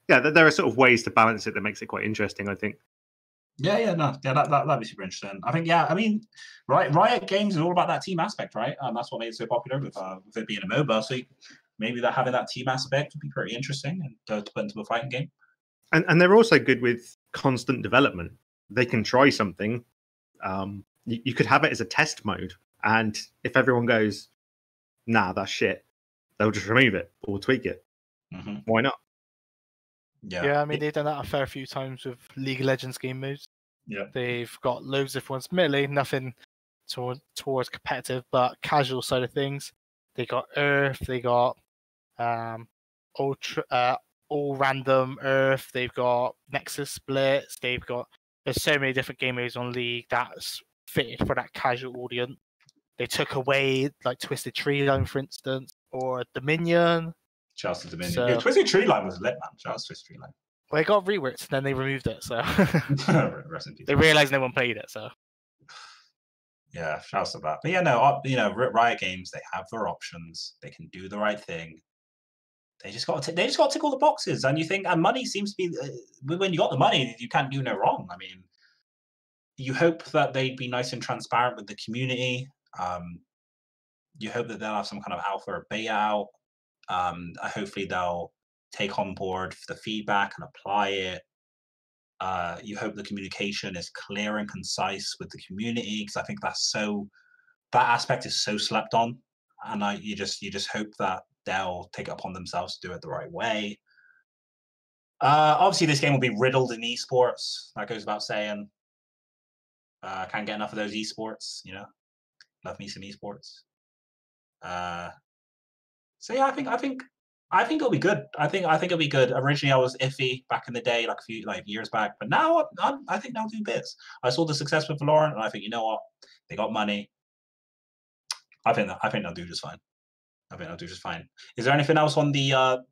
yeah, there are sort of ways to balance it that makes it quite interesting, I think. That'd be super interesting. I think, I mean, Riot Games is all about that team aspect, right? That's what made it so popular with it being a MOBA. So maybe that having that team aspect would be pretty interesting and to put into a fighting game. And they're also good with constant development. They can try something. You could have it as a test mode, and if everyone goes, nah, that's shit, they'll just remove it or tweak it. Why not? Yeah, I mean, they've done that a fair few times with League of Legends game modes. Yeah, they've got loads of different ones. Admittedly, nothing towards competitive, but casual side of things. They got Earth. They got all random Earth. They've got Nexus splits. There's so many different game modes on League that's fitted for that casual audience. They took away like Twisted Tree Line, for instance, or Dominion. Shouts to Dominion. Yeah, Twisted Tree Line was lit, man. Shouts to Twisted Tree Line. Well, it got reworked, and then they removed it. So Rest in peace. They realized no one played it. So yeah, shouts to that. But yeah, no, Riot Games, they have their options. They can do the right thing. They just got to tick all the boxes. And you think, and money seems to be when you got the money, you can't do no wrong. I mean, you hope that they'd be nice and transparent with the community. You hope that they'll have some kind of alpha or beta out. Hopefully they'll take on board the feedback and apply it. You hope the communication is clear and concise with the community, because I think that aspect is so slept on, and you just hope that they'll take it upon themselves to do it the right way. Obviously, this game will be riddled in esports. That goes without saying. Can't get enough of those esports. Love me some esports. So yeah, I think I think it'll be good. I think it'll be good. Originally, I was iffy back in the day, like a few years back, but now I think they'll do bits. I saw the success with Valorant, and I think, you know what, they got money. I think they'll do just fine. I think they'll do just fine. Is there anything else on the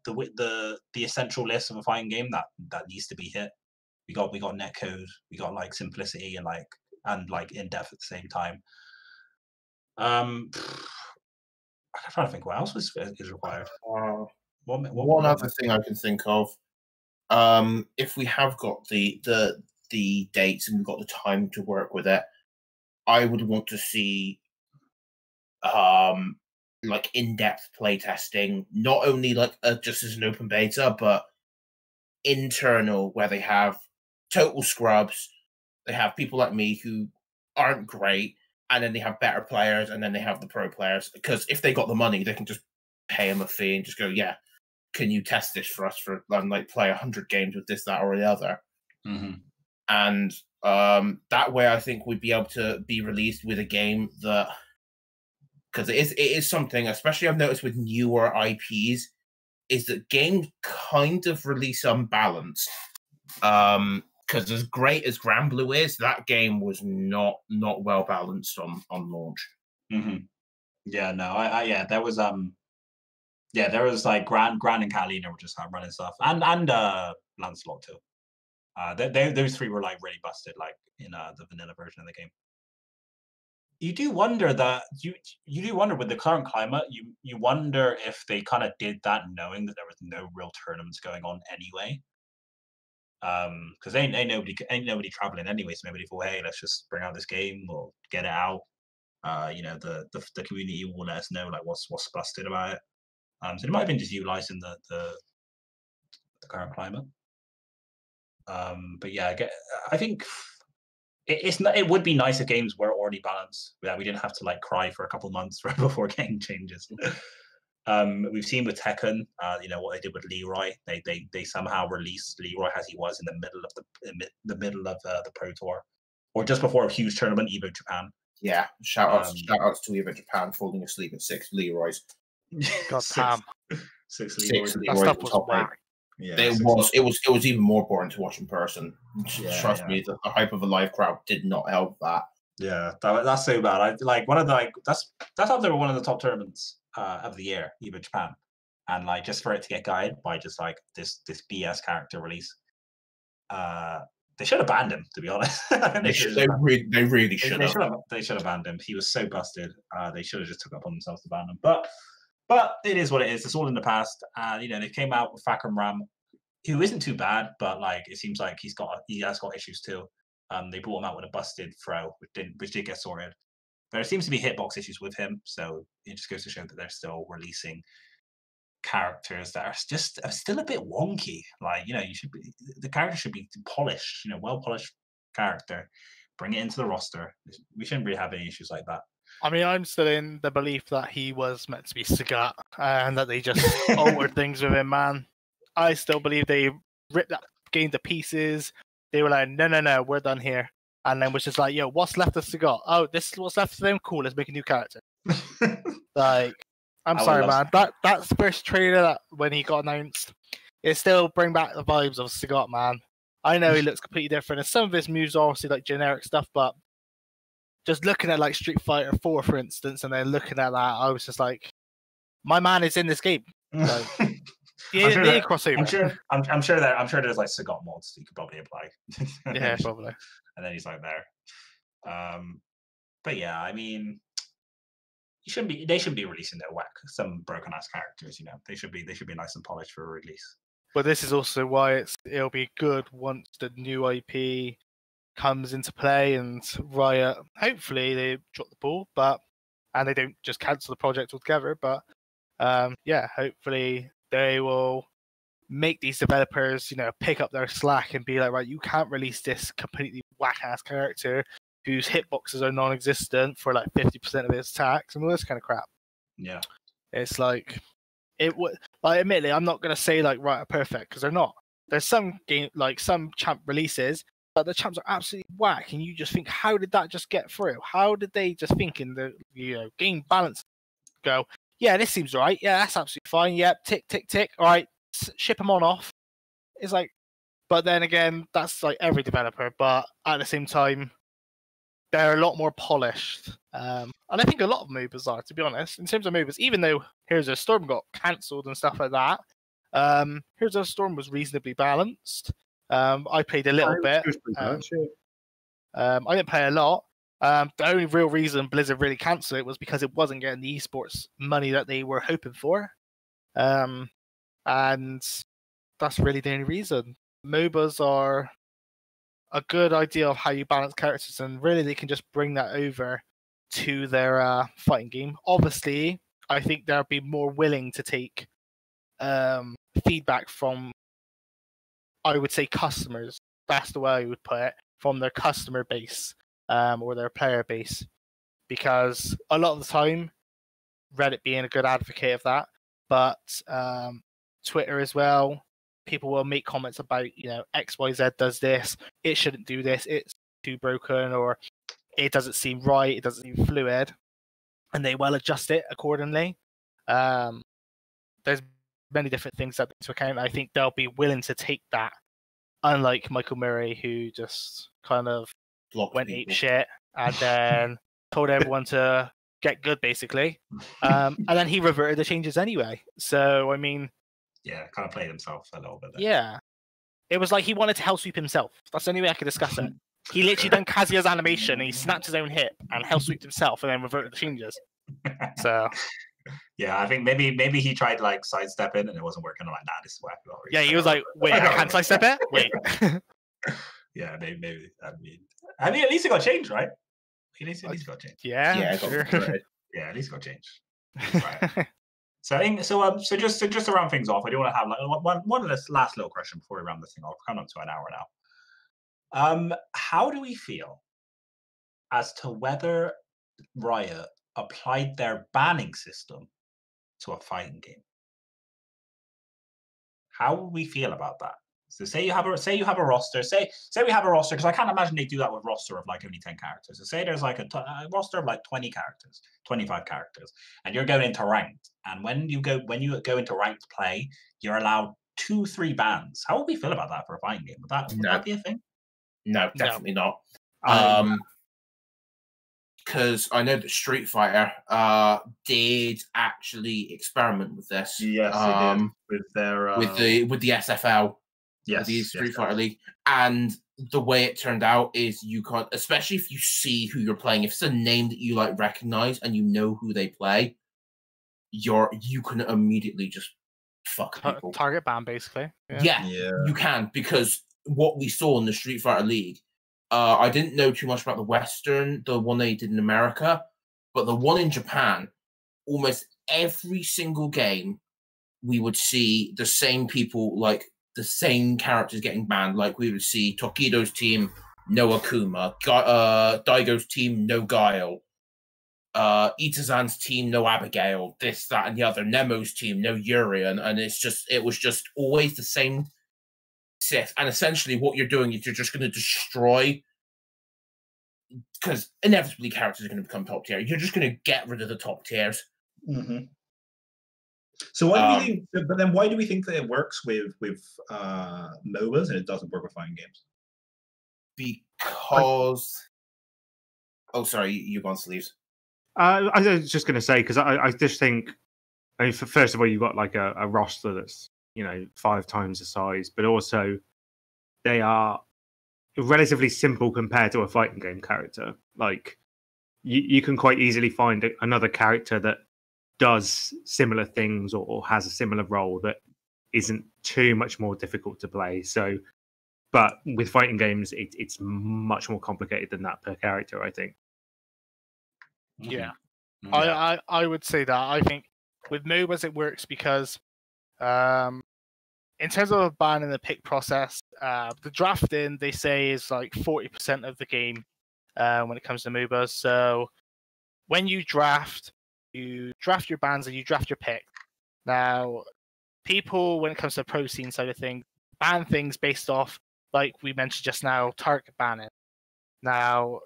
essential list of a fighting game that needs to be hit? We got netcode, we got like simplicity and in depth at the same time. I'm trying to think what else is required. One other thing I can think of, if we have got the dates and we've got the time to work with it, I would want to see like in-depth playtesting, not only like just as an open beta, but internal, where they have total scrubs, they have people like me who aren't great, and then they have better players, and then they have the pro players. Because if they got the money, they can just pay them a fee and just go, yeah, can you test this for us and like play 100 games with this, that, or the other? Mm-hmm. And that way, I think we'd be able to be released with a game that, because it is something, especially I've noticed with newer IPs, is that games kind of release unbalanced. Because as great as Granblue is, that game was not well balanced on launch. Mm-hmm. Yeah, no, there was there was like Gran and Catalina were just running stuff, and Lancelot too. Those three were like really busted, like in the vanilla version of the game. You do wonder that you do wonder with the current climate, you wonder if they kind of did that knowing that there was no real tournaments going on anyway. Because ain't nobody traveling anyway, so maybe thought, hey, let's just bring out this game or get it out. The community will let us know like what's busted about it. So it might have been just utilizing the current climate. But yeah, I think it would be nice if games were already balanced. Yeah, we didn't have to like cry for a couple months right before game changes. We've seen with Tekken, what they did with Leroy. They somehow released Leroy as he was in the middle of the Pro Tour, or just before a huge tournament, Evo Japan. Yeah, shout outs to Evo Japan falling asleep at 6 Leroys. God damn, 6 Leroys. That stuff was whack. Yeah, it was even more boring to watch in person. Trust me, the hype of a live crowd did not help that. Yeah, that's so bad. I like one of the that's up there with one of the top tournaments of the year, Evo Japan, and like just for it to get guided by just like this BS character release, they should have banned him. To be honest, they really should have. They should have banned him. He was so busted. They should have just took it upon themselves to ban him. But it is what it is. It's all in the past. They came out with Fakram Ram, who isn't too bad, but like it seems like he has got issues too. They brought him out with a busted throw, which did get sorted. There seems to be hitbox issues with him, so it just goes to show that they're still releasing characters that are still a bit wonky. Like the character should be polished, well polished character. Bring it into the roster. We shouldn't really have any issues like that. I mean, I'm still in the belief that he was meant to be Sagat and that they just altered things with him, man. I still believe they ripped that game to pieces. They were like, no, we're done here. And then was just like, yo, what's left of Sagat? Oh, this is what's left of them? Cool, let's make a new character. Like, I'm sorry, man. That's the first trailer that when he got announced, it still bring back the vibes of Sagat, man. I know he looks completely different, and some of his moves are obviously like generic stuff, but just looking at like Street Fighter 4, for instance, and then looking at that, I was just like, my man is in this game. Like, crossover. I'm sure there's like Sagat mods that you could probably apply. Yeah, probably. And then he's like there. But yeah, I mean, they shouldn't be releasing their whack, some broken ass characters. They should be nice and polished for a release. But this is also why it'll be good once the new IP comes into play and Riot, hopefully they drop the ball, and they don't just cancel the project altogether. But hopefully they will make these developers, pick up their slack and be like, right, you can't release this completely whack ass character whose hitboxes are non-existent for like 50% of his attacks and all this kind of crap. Yeah, it's like it would. Like, admittedly, I'm not gonna say like Riot are perfect because they're not. There's some game like some champ releases, but the champs are absolutely whack, and you just think, how did that just get through? How did they just think in the game balance go? yeah, this seems right. Yeah, that's absolutely fine. Yep, tick, tick, tick. All right, ship them on off. It's like, but then again, that's like every developer. But at the same time, they're a lot more polished. And I think a lot of MOBAs are, to be honest. In terms of MOBAs, even though Heroes of the Storm got cancelled and stuff like that, Heroes of the Storm was reasonably balanced. I played a little bit. I didn't play a lot. The only real reason Blizzard really cancelled it was because it wasn't getting the esports money that they were hoping for. And that's really the only reason. MOBAs are a good idea of how you balance characters, and really they can just bring that over to their fighting game. Obviously, I think they'll be more willing to take feedback from, I would say, customers. That's the way I would put it, from their customer base or their player base, because a lot of the time, Reddit being a good advocate of that, but Twitter as well, people will make comments about, XYZ does this, it shouldn't do this, it's too broken, or it doesn't seem right, it doesn't seem fluid, and they will adjust it accordingly. There's many different things that to account. I think they'll be willing to take that, unlike Michael Murray, who just kind of went ape shit and then told everyone to get good, basically. And then he reverted the changes anyway. So, I mean... Yeah, kind of played himself a little bit there. Yeah. It was like he wanted to hell sweep himself. That's the only way I could discuss it. He literally done Kazuya's animation and he snapped his own hip and hell sweeped himself and then reverted the changes. So... Yeah, I think maybe he tried like sidestep in and it wasn't working. I'm like, nah, this is whack. Yeah, he was like, wait, I can't sidestep it? Wait. Yeah, maybe. I mean, at least it got changed, right? At least it got changed. Yeah, sure. Yeah, at least it got changed. Right. So just to round things off, I do want to have like one last little question before we round this thing off. We're coming up to an hour now. How do we feel as to whether Riot applied their banning system to a fighting game? How would we feel about that? So say you have a roster. Say we have a roster, because I can't imagine they do that with a roster of like only 10 characters. So say there's like a roster of like 20 characters, 25 characters, and you're going into ranked. And when you go into ranked play, you're allowed 2-3 bans. How would we feel about that for a fighting game? Would that be a thing? No, definitely not. Because I know that Street Fighter did actually experiment with this. Yes, they did with their with the SFL, the Street Fighter League, and the way it turned out is you can't, especially if you see who you're playing, if it's a name that you like recognize and you know who they play, you can immediately just fuck people. Target ban, basically. Yeah, you can, because what we saw in the Street Fighter League. I didn't know too much about the one they did in America, but the one in Japan, almost every single game, we would see the same people, like the same characters getting banned. Like we would see Tokido's team, no Akuma, Daigo's team, no Guile, Itazan's team, no Abigail, this, that, and the other, Nemo's team, no Yuri, and it was just always the same. And essentially what you're doing is you're just going to destroy, because inevitably characters are going to become top tier. You're just going to get rid of the top tiers. Mm-hmm. So why do we think? But then why do we think that it works with MOBAs and it doesn't work with fighting games? Because sorry, you go on, Sleeves. I was just going to say, because I just think, I mean, first of all, you've got like a roster that's 5 times the size, but also they are relatively simple compared to a fighting game character. Like you can quite easily find another character that does similar things or has a similar role that isn't too much more difficult to play. So, but with fighting games, it's much more complicated than that per character, I think. Yeah. I would say that. I think with MOBAs it works because in terms of banning the pick process, the drafting, they say, is like 40% of the game when it comes to MOBAs. So when you draft your bans and you draft your pick. Now, people, when it comes to the pro scene side of things, ban things based off, like we mentioned just now, target banning. Now,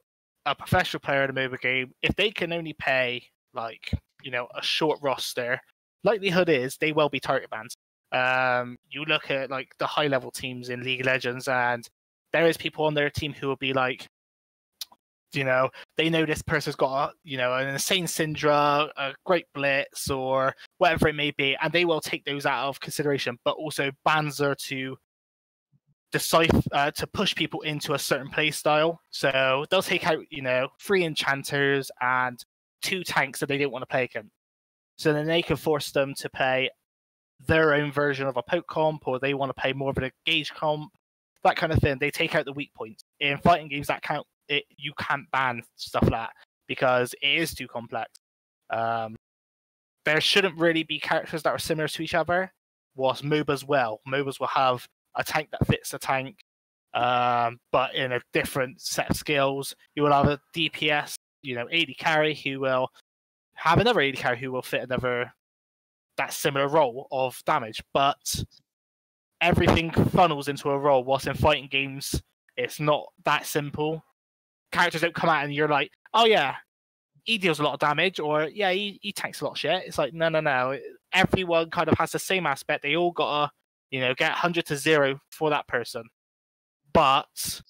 a professional player in a MOBA game, if they can only pay like a short roster, likelihood is they will be target banned. You look at like the high level teams in League of Legends, and there is people on their team who will be like, they know this person's got an insane Syndra, a great Blitz, or whatever it may be, and they will take those out of consideration. But also bans are to decipher, to push people into a certain play style. So they'll take out 3 enchanters and 2 tanks that they didn't want to play against. So then they can force them to play their own version of a poke comp, or they want to play more of an engage comp, that kind of thing. They take out the weak points. In fighting games, you can't ban stuff like that because it is too complex. There shouldn't really be characters that are similar to each other. Whilst MOBAs will have a tank that fits a tank, but in a different set of skills. You will have a DPS, AD carry who will have another AD carry who will fit that similar role of damage, but everything funnels into a role. Whilst in fighting games, it's not that simple. Characters don't come out and you're like, oh yeah, he deals a lot of damage, or yeah, he tanks a lot of shit. It's like, no. Everyone kind of has the same aspect. They all gotta, get 100 to 0 for that person. But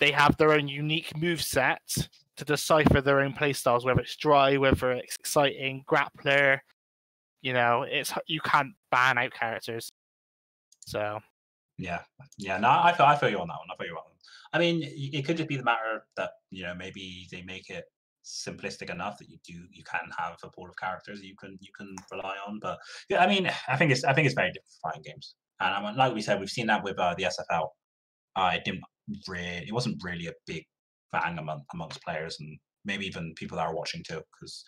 they have their own unique moveset to decipher their own playstyles, whether it's dry, whether it's exciting, grappler. You can't ban out characters. So yeah. No, I feel you on that one. I mean, it could just be the matter that maybe they make it simplistic enough that you can have a pool of characters you can rely on. But yeah, I mean, I think it's very different for fighting games. And like we said, we've seen that with the SFL. It wasn't really a big bang amongst players, and maybe even people that are watching too, because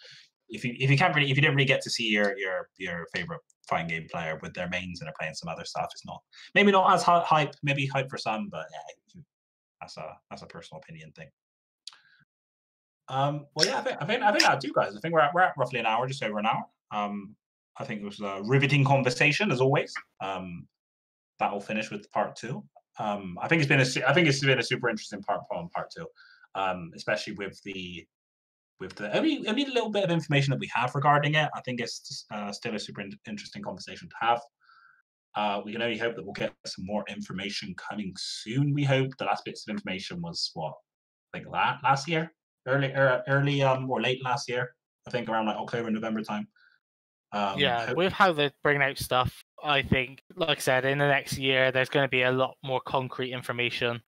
if you didn't really get to see your favorite fighting game player with their mains and they're playing some other stuff, it's maybe not as hype, maybe hype for some, but yeah, that's a personal opinion thing. Well, yeah, I think that too, guys. I think we're at roughly an hour, just over an hour. I think it was a riveting conversation as always. That will finish with part 2. I think it's been a super interesting part 2, especially with the only little bit of information that we have regarding it. I think it's still a super interesting conversation to have. We can only hope that we'll get some more information coming soon. We hope the last bits of information was last year, early or late last year. I think around like October, November time. With how they're bringing out stuff, I think, like I said, in the next year, there's going to be a lot more concrete information.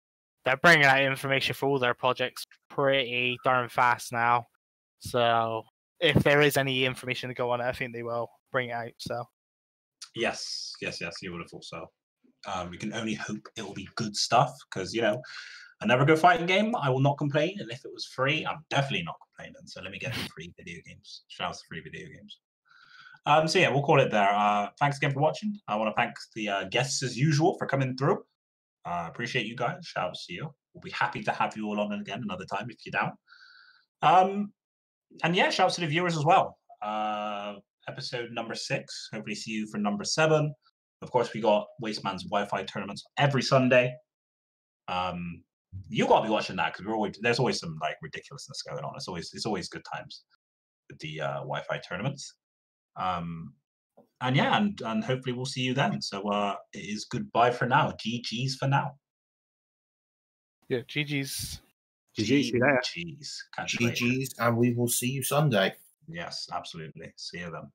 They're bringing out information for all their projects pretty darn fast now. So if there is any information to go on it, I think they will bring it out. So yes, you would have thought so. We can only hope it will be good stuff, because a never go fighting game, I will not complain, and if it was free, I'm definitely not complaining. So let me get free video games. Shout out to free video games. So yeah, we'll call it there. Thanks again for watching. I want to thank the guests as usual for coming through. Appreciate you guys. Shout out to you. We'll be happy to have you all on again another time if you're down. And yeah, shout out to the viewers as well. Episode number 6. Hopefully see you for number 7. Of course, we got Waistman's Wi-Fi tournaments every Sunday. You got to be watching that, because there's always some like ridiculousness going on. It's always good times with the Wi-Fi tournaments. And yeah, and hopefully we'll see you then. So it is goodbye for now. GG's for now. Yeah, GG's. GG's, see you later. GG's, and we will see you Sunday. Yes, absolutely. See you then.